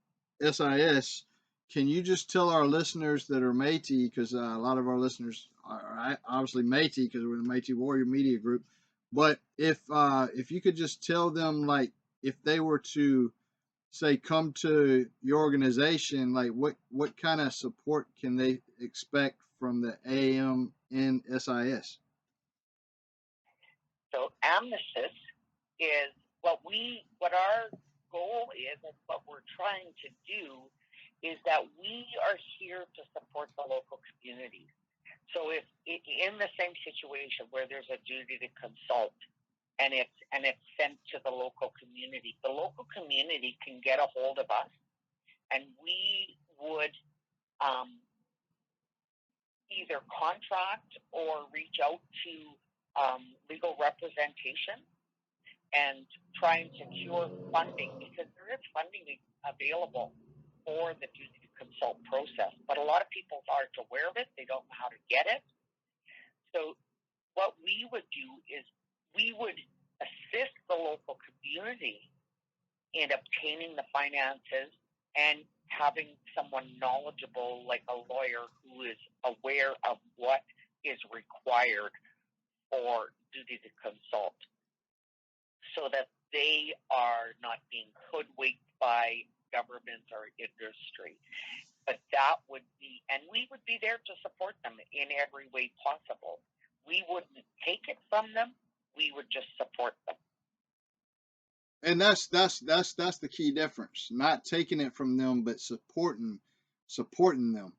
can you just tell our listeners that are Métis, because a lot of our listeners are obviously Métis because we're the Métis Warrior Media Group, but if you could just tell them, like, if they were to say come to your organization, like what kind of support can they expect from the AMNSIS? So Amnesty is what our goal is, and what we're trying to do is that we are here to support the local communities. So if in the same situation where there's a duty to consult, and it's sent to the local community can get a hold of us, and we would either contract or reach out to legal representation and try and secure funding, because there is funding available for the duty to consult process, but a lot of people aren't aware of it. They don't know how to get it. So what we would do is we would assist the local community in obtaining the finances and having someone knowledgeable, like a lawyer, who is aware of what is required for duty to consult, so that they are not being hoodwinked by government or industry. But that would be, and we would be there to support them in every way possible. We wouldn't take it from them. We would just support them. And that's the key difference. Not taking it from them, but supporting them.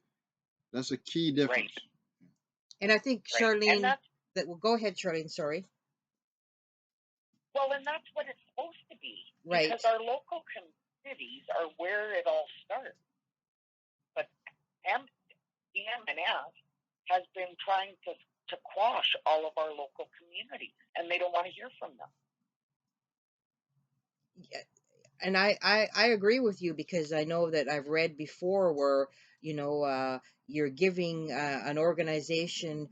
That's a key difference. Right. And I think Right. Charlene, And that will go ahead, Charlene. Sorry. well, and that's what it's supposed to be, Right. because our local communities are where it all starts. But the M&S has been trying to quash all of our local communities, and they don't want to hear from them. Yeah. And I agree with you, because I know that I've read before where, you're giving an organization,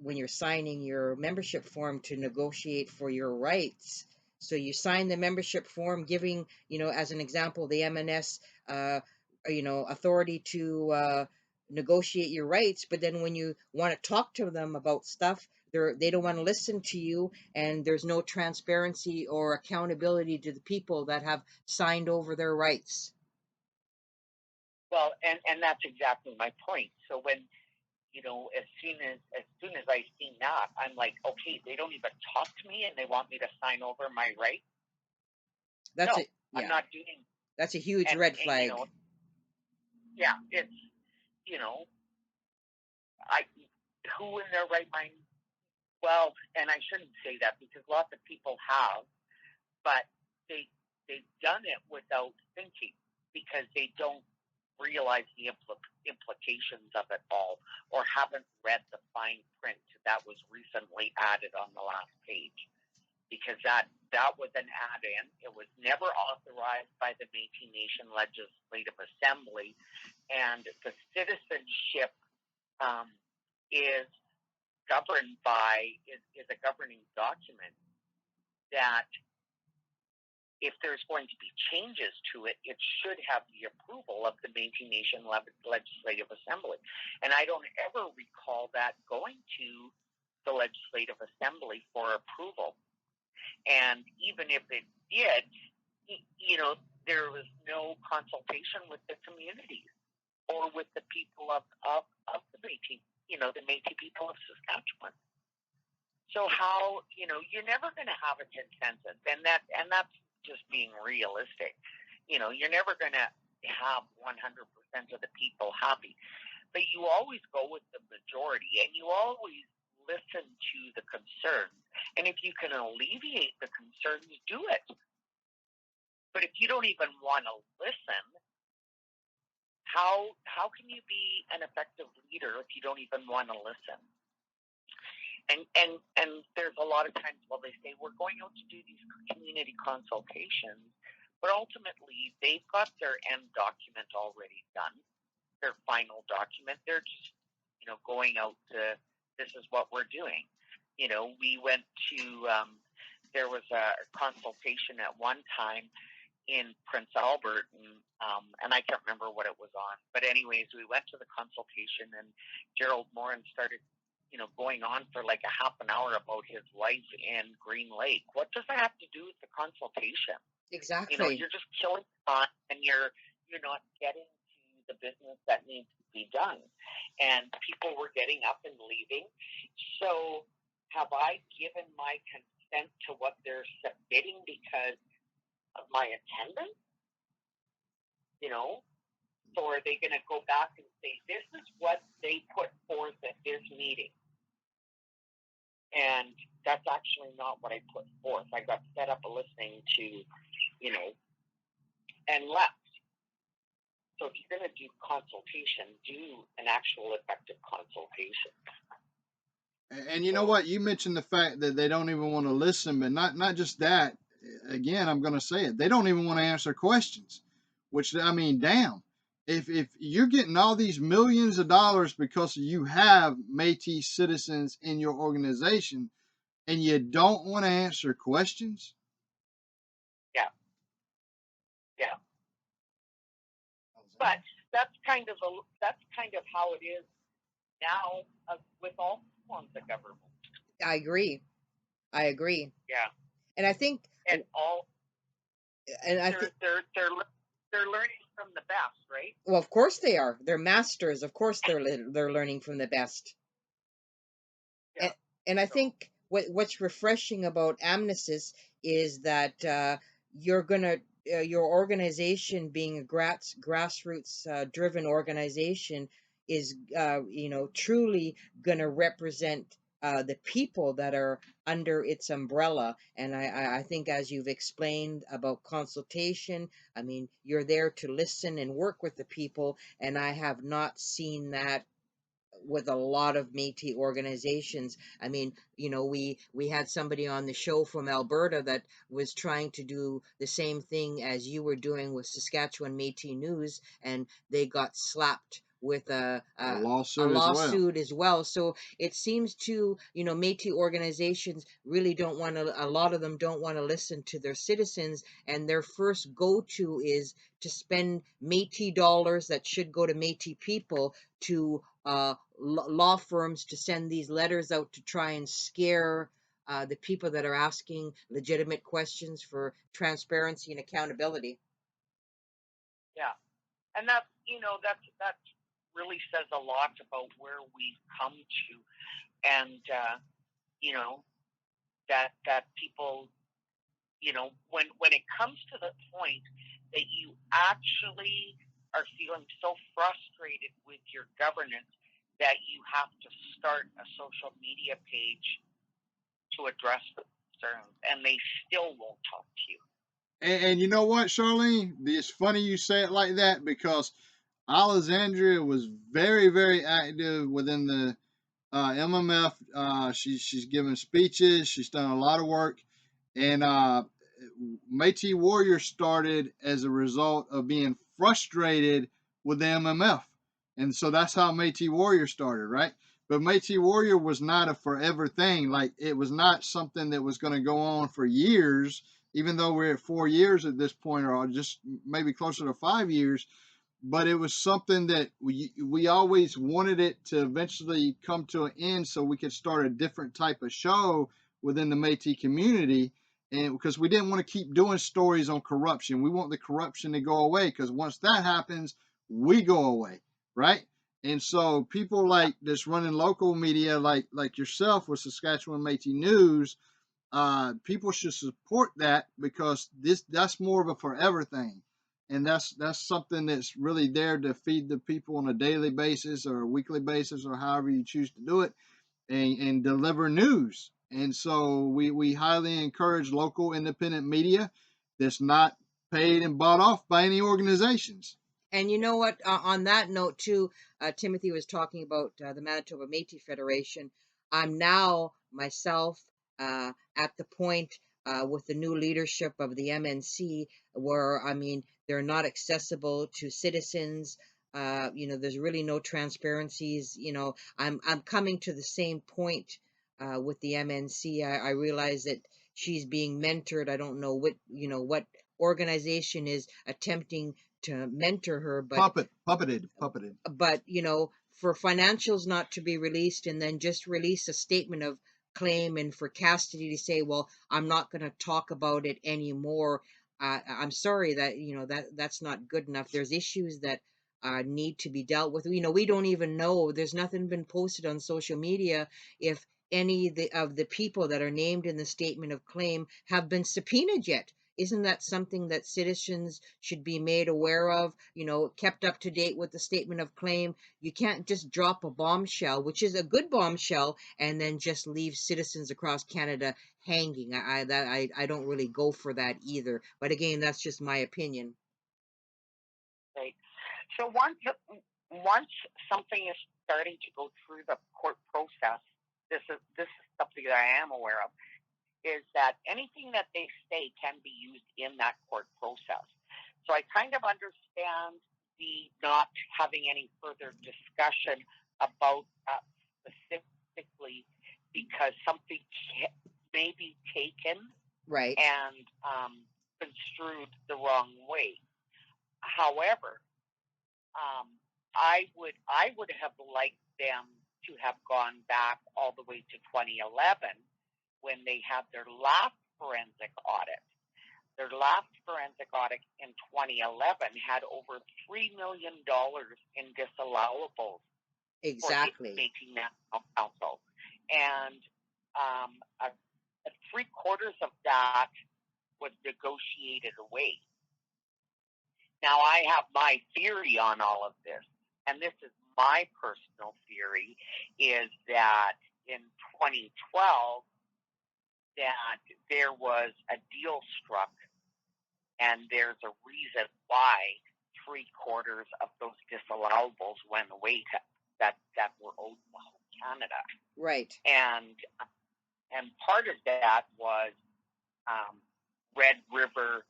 when you're signing your membership form to negotiate for your rights. So you sign the membership form giving, as an example, the MNS, authority to negotiate your rights. But then when you want to talk to them about stuff, they don't want to listen to you, and there's no transparency or accountability to the people that have signed over their rights. Well, and that's exactly my point. So when, as soon as I see that, I'm like, okay, they don't even talk to me, and they want me to sign over my rights. That's No, it. Yeah. I'm not doing. That's a huge red flag. Yeah, it's I who in their right mind. Well, and I shouldn't say that, because lots of people have, but they've done it without thinking, because they don't realize the implications of it all, or haven't read the fine print that was recently added on the last page, because that was an add-in. It was never authorized by the Metis Nation Legislative Assembly, and the citizenship is governed by is a governing document that, if there's going to be changes to it, it should have the approval of the Metis Nation Legislative Assembly. And I don't ever recall that going to the Legislative Assembly for approval. And even if it did, there was no consultation with the communities or with the people of the Metis, the Metis people of Saskatchewan. So how, you're never going to have a consensus, and that's just being realistic. You're never going to have 100% of the people happy, but you always go with the majority, and you always listen to the concerns. And if you can alleviate the concerns, do it. But if you don't even want to listen, how can you be an effective leader if you don't even want to listen? And there's a lot of times, well, they say, we're going out to do these community consultations, but ultimately they've got their end document already done, their final document. They're just, going out to, this is what we're doing. We went to, there was a consultation at one time in Prince Albert, and I can't remember what it was on. But anyways, we went to the consultation, and Gerald Morin started going on for like a half an hour about his life in Green Lake. What does that have to do with the consultation? Exactly. You're just killing time, and you're not getting to the business that needs to be done. And people were getting up and leaving. So have I given my consent to what they're submitting because of my attendance? So are they going to go back and say, this is what they put forth at this meeting? And that's actually not what I put forth. I got set up listening to, and left. So if you're going to do consultation, do an actual effective consultation. And you know what? You mentioned the fact that they don't even want to listen, but not just that. Again, I'm going to say it. They don't even want to answer questions, which, I mean, damn. If you're getting all these millions of dollars because you have Métis citizens in your organization, and you don't want to answer questions. Yeah. But that's kind of how it is now with all forms of government. I agree. I agree. Yeah, And I think, and all and I think, they're learning from the best, right? well, of course they are. They're masters. Of course they're learning from the best. Yeah. and, and I So think what's refreshing about Amnesis is that you're gonna your organization, being a grassroots driven organization, is truly gonna represent the people that are under its umbrella. And I think, as you've explained about consultation, I mean, you're there to listen and work with the people, and I have not seen that with a lot of Métis organizations. I mean, we had somebody on the show from Alberta that was trying to do the same thing as you were doing with Saskatchewan Métis News, and they got slapped with A a lawsuit as well. lawsuit as well. So it seems to, Métis organizations really don't want to. A lot of them don't want to listen to their citizens, and their first go-to is to spend Métis dollars that should go to Métis people to law firms, to send these letters out to try and scare the people that are asking legitimate questions for transparency and accountability. yeah, and that really says a lot about where we've come to, and you know that people, when it comes to the point that you actually are feeling so frustrated with your governance that you have to start a social media page to address the concerns, and they still won't talk to you. And you know what, Charlene? It's funny you say it like that because Alexandria was very, very active within the MMF. She's given speeches. She's done a lot of work, and Métis Warrior started as a result of being frustrated with the MMF, and so that's how Métis Warrior started, right? But Métis Warrior was not a forever thing. Like, it was not something that was going to go on for years. Even though we're at 4 years at this point, or just maybe closer to 5 years, but it was something that we always wanted it to eventually come to an end so we could start a different type of show within the Métis community. And because we didn't want to keep doing stories on corruption, we want the corruption to go away, because once that happens, we go away, right? And so people like this running local media, like yourself with Saskatchewan Métis News, people should support that, because that's more of a forever thing, and that's something that's really there to feed the people on a daily basis or a weekly basis, or however you choose to do it, and deliver news. And so we highly encourage local independent media that's not paid and bought off by any organizations. And you know what? On that note, too, Timothy was talking about the Manitoba Métis Federation. I'm now myself at the point with the new leadership of the MNC where, I mean, they're not accessible to citizens. There's really no transparencies. I'm coming to the same point with the MNC. I realize that she's being mentored. I don't know what organization is attempting to mentor her, Puppeted. for financials not to be released and then just release a statement of claim, and for Cassidy to say, well, I'm not going to talk about it anymore. I'm sorry that, that's not good enough. There's issues that need to be dealt with. We don't even know. There's nothing been posted on social media if any of the people that are named in the statement of claim have been subpoenaed yet. Isn't that something that citizens should be made aware of, kept up to date with the statement of claim? You can't just drop a bombshell, which is a good bombshell, and then just leave citizens across Canada hanging. I don't really go for that either. But again, that's just my opinion. Right. So once something is starting to go through the court process, this is something that I am aware of, is that anything that they say can be used in that court process. So I kind of understand the not having any further discussion about that specifically, because something may be taken Right. and construed the wrong way. However, I would have liked them to have gone back all the way to 2011 when they had their last forensic audit. Their last forensic audit in 2011 had over $3 million in disallowables for Exactly. Métis National Council. And three-quarters of that was negotiated away. Now, I have my theory on all of this, and this is my personal theory, is that in 2012, that there was a deal struck, and there's a reason why three-quarters of those disallowables went away that were owed to Canada. Right. And part of that was Red River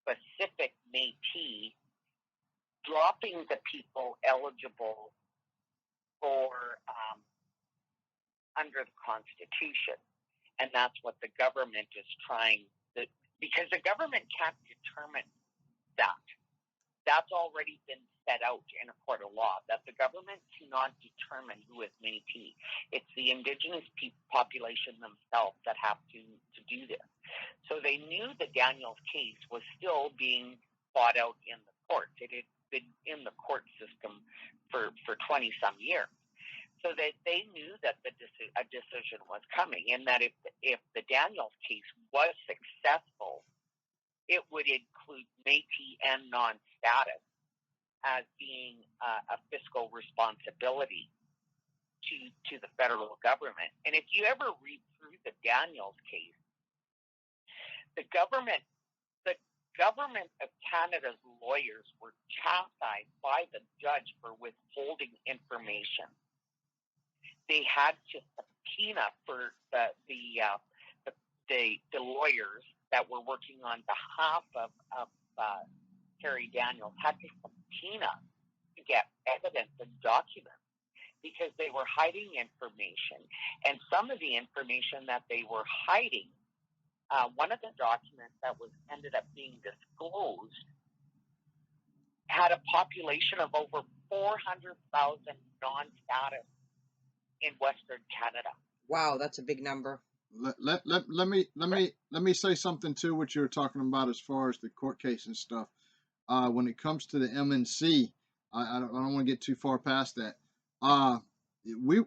Pacific Métis dropping the people eligible for under the Constitution. And that's what the government is trying to, because the government can't determine that. That's already been set out in a court of law, that the government cannot determine who is Métis. It's the Indigenous population themselves that have to do this. So they knew the Daniels case was still being fought out in the courts. It had been in the court system for 20-some years. So that they knew that a decision was coming, and that if the Daniels case was successful, it would include Métis and non-status as being a fiscal responsibility to the federal government. And if you ever read through the Daniels case, the government of Canada's lawyers were chastised by the judge for withholding information. They had to subpoena for the lawyers that were working on behalf of Terry Daniels, had to subpoena to get evidence and documents because they were hiding information. And some of the information that they were hiding, one of the documents that ended up being disclosed had a population of over 400,000 non-status in Western Canada. Wow, that's a big number. Let me say something too, what you were talking about as far as the court case and stuff. When it comes to the MNC, I don't want to get too far past that.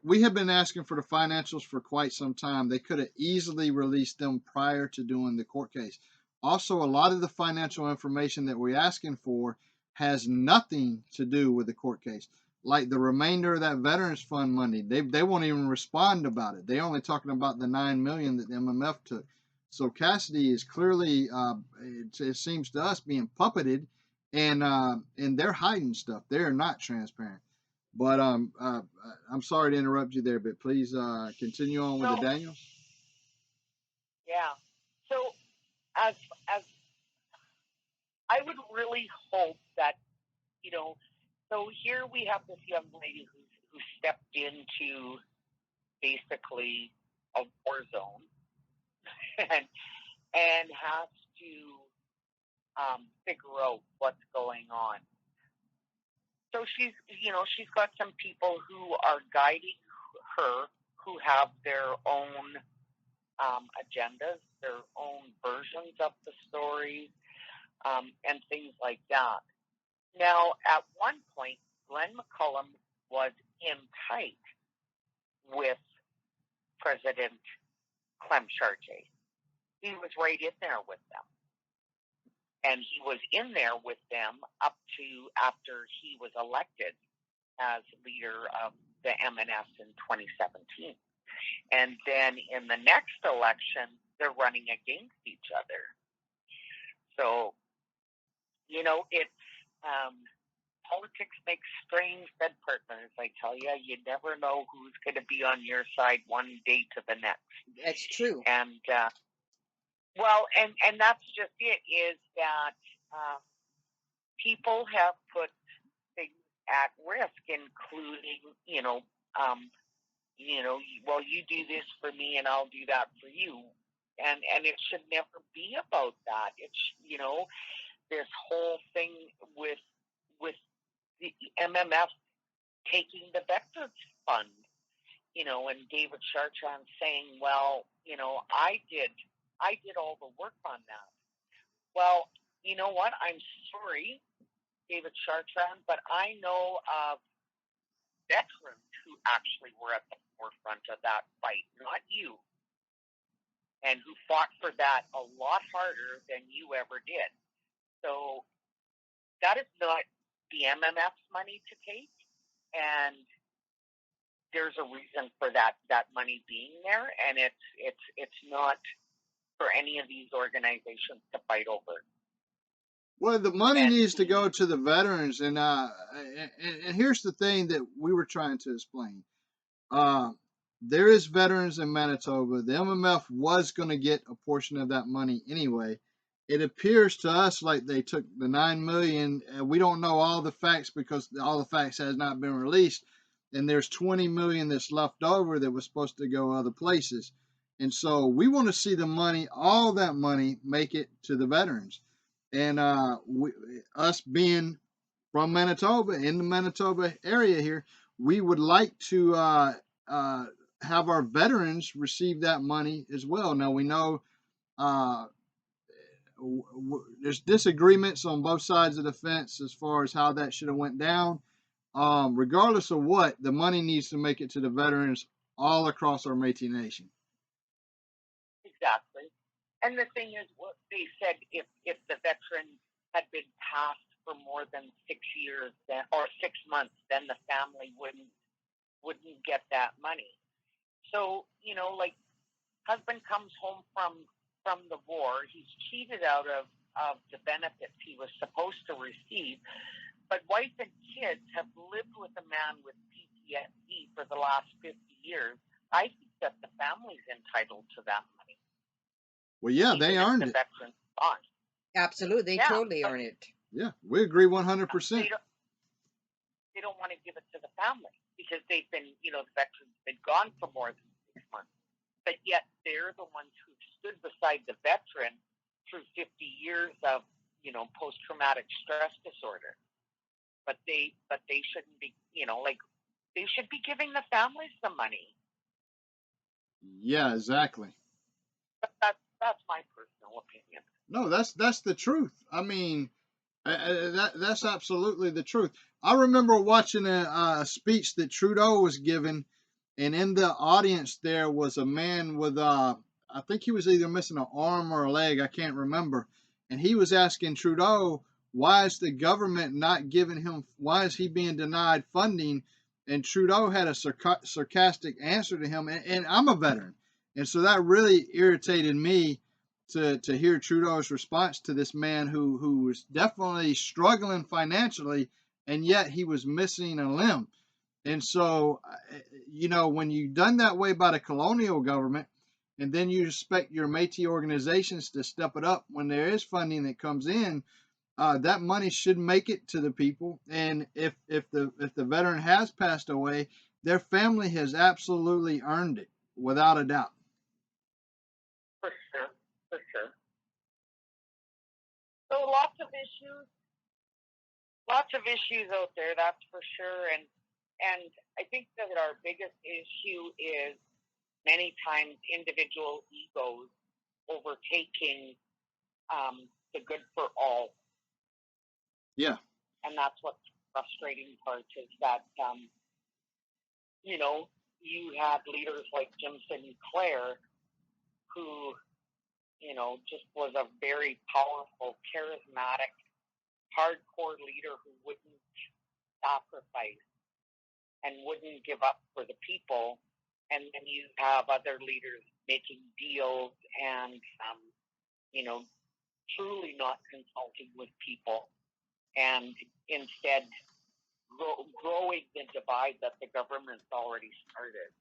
We have been asking for the financials for quite some time. They could have easily released them prior to doing the court case. Also, a lot of the financial information that we're asking for has nothing to do with the court case. Like the remainder of that Veterans Fund money, they won't even respond about it. They're only talking about the $9 million that the MMF took. So Cassidy is clearly, it seems to us, being puppeted, and they're hiding stuff. They're not transparent. But I'm sorry to interrupt you there, but please continue on with the Daniels. Yeah. So as I would really hope that, so here we have this young lady who stepped into basically a war zone and has to figure out what's going on. So she's got some people who are guiding her, who have their own agendas, their own versions of the stories, and things like that. Now, at one point, Glenn McCullum was in tight with President Clem Chartier. He was right in there with them. And he was in there with them up to after he was elected as leader of the MNS in 2017. And then in the next election, they're running against each other. So, it's politics makes strange bed partners. I tell you, you never know who's going to be on your side one day to the next. That's true. And and that's just it. Is that people have put things at risk, including well, you do this for me and I'll do that for you, and it should never be about that. It's this whole thing with the MMF taking the Veterans Fund and David Chartrand saying, well, I did all the work on that. Well, you know what? I'm sorry, David Chartrand, but I know of veterans who actually were at the forefront of that fight, not you, and who fought for that a lot harder than you ever did. So that is not the MMF's money to take, and there's a reason for that money being there, and it's not for any of these organizations to fight over. Well, the money And needs to go to the veterans, and here's the thing that we were trying to explain. There is veterans in Manitoba. The MMF was going to get a portion of that money anyway. It appears to us like they took the $9 million, and we don't know all the facts because all the facts has not been released. And there's $20 million that's left over that was supposed to go other places. And so we want to see the money, all that money, make it to the veterans. And us being from Manitoba, in the Manitoba area here, we would like to have our veterans receive that money as well. Now we know uh, there's disagreements on both sides of the fence as far as how that should have went down. Regardless of what, the money needs to make it to the veterans all across our Métis Nation. exactly. And the thing is, what they said, if the veteran had been passed for more than 6 years or 6 months, then the family wouldn't get that money. So, like, husband comes home from the war, he's cheated out of the benefits he was supposed to receive, but wife and kids have lived with a man with PTSD for the last 50 years. I think that the family's entitled to that money. Well, yeah, they earned it. Veterans gone. Absolutely, they totally earn it. Yeah, we agree 100%. They don't want to give it to the family because they've been, the veterans have been gone for more than 6 months. But yet they're the ones who stood beside the veteran through 50 years of, post-traumatic stress disorder. But they shouldn't be, they should be giving the families some money. Yeah, exactly. But that's my personal opinion. No, that's the truth. I mean, that's absolutely the truth. I remember watching a speech that Trudeau was giving, and in the audience there was a man with I think he was either missing an arm or a leg, I can't remember, and he was asking Trudeau, why is the government not giving him, why is he being denied funding? And Trudeau had a sarcastic answer to him, and I'm a veteran, and so that really irritated me to hear Trudeau's response to this man who was definitely struggling financially, and yet he was missing a limb. And so, when you're done that way by the colonial government, and then you expect your Métis organizations to step it up when there is funding that comes in, that money should make it to the people. And if the veteran has passed away, their family has absolutely earned it, without a doubt. For sure. So lots of issues out there, that's for sure. And I think that our biggest issue is many times individual egos overtaking the good for all. Yeah. And that's what's frustrating part is that, you had leaders like Jim Sinclair who, just was a very powerful, charismatic, hardcore leader who wouldn't sacrifice and wouldn't give up for the people. And then you have other leaders making deals and, truly not consulting with people and instead growing the divide that the government's already started.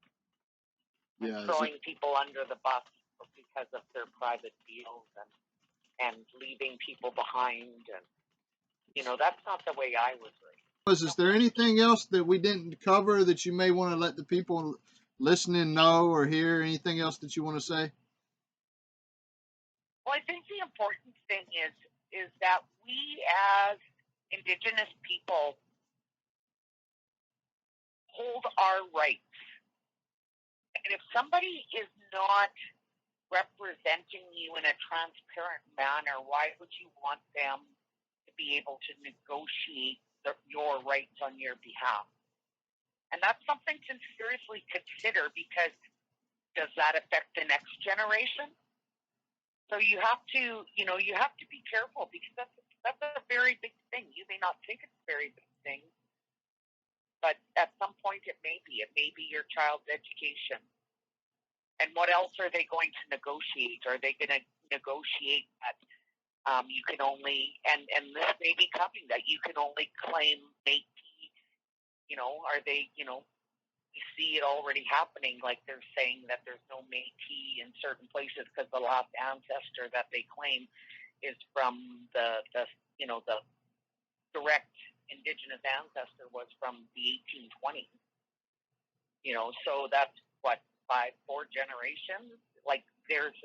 Yeah, throwing people under the bus because of their private deals and leaving people behind. And, that's not the way I was raised. Is there anything else that we didn't cover that you may want to let the people listening know or hear? Anything else that you want to say? Well, I think the important thing is that we as Indigenous people hold our rights And if somebody is not representing you in a transparent manner, why would you want them to be able to negotiate your rights on your behalf? And that's something to seriously consider, because does that affect the next generation? So you have to, you have to be careful, because that's a very big thing. You may not think it's a very big thing, but at some point it may be. It may be your child's education. And what else are they going to negotiate? Are they going to negotiate that you can only, and this may be coming, that you can only claim Métis? Are they, you see it already happening, like they're saying that there's no Métis in certain places because the last ancestor that they claim is from the direct Indigenous ancestor was from the 1820s. So that's what, 4 generations. Like there's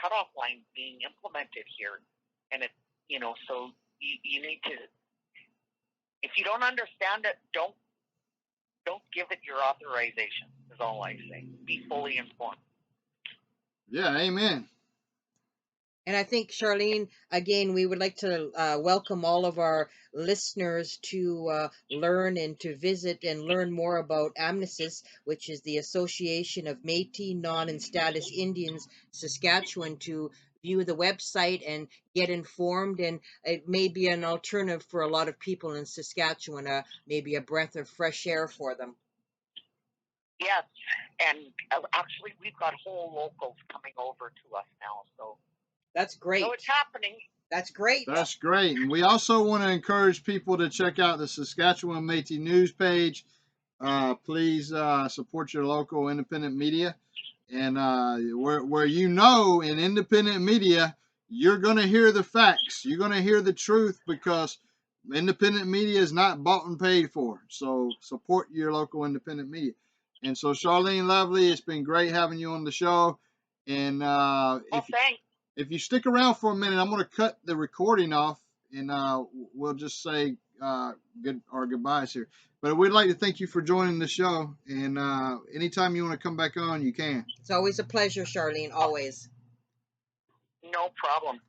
cutoff lines being implemented here, and it so you need to, if you don't understand it, don't give it your authorization, is all I say. Be fully informed. Yeah, amen. And I think, Charlene, again, we would like to welcome all of our listeners to learn and to visit and learn more about AMNISIS, which is the Association of Métis, Non- and Status Indians, Saskatchewan, to view the website and get informed. And it may be an alternative for a lot of people in Saskatchewan, maybe a breath of fresh air for them. Yes, and actually we've got whole locals coming over to us now, so that's great. So it's happening. That's great. That's great. And we also want to encourage people to check out the Saskatchewan Metis news page. Please support your local independent media. And where in independent media, you're going to hear the facts. You're going to hear the truth, because independent media is not bought and paid for. So support your local independent media. And so, Charlene Lavallee, it's been great having you on the show. And Thanks. if you stick around for a minute, I'm going to cut the recording off, and we'll just say goodbyes here. But we'd like to thank you for joining the show, and anytime you want to come back on, you can. It's always a pleasure, Charlene, always. No problem.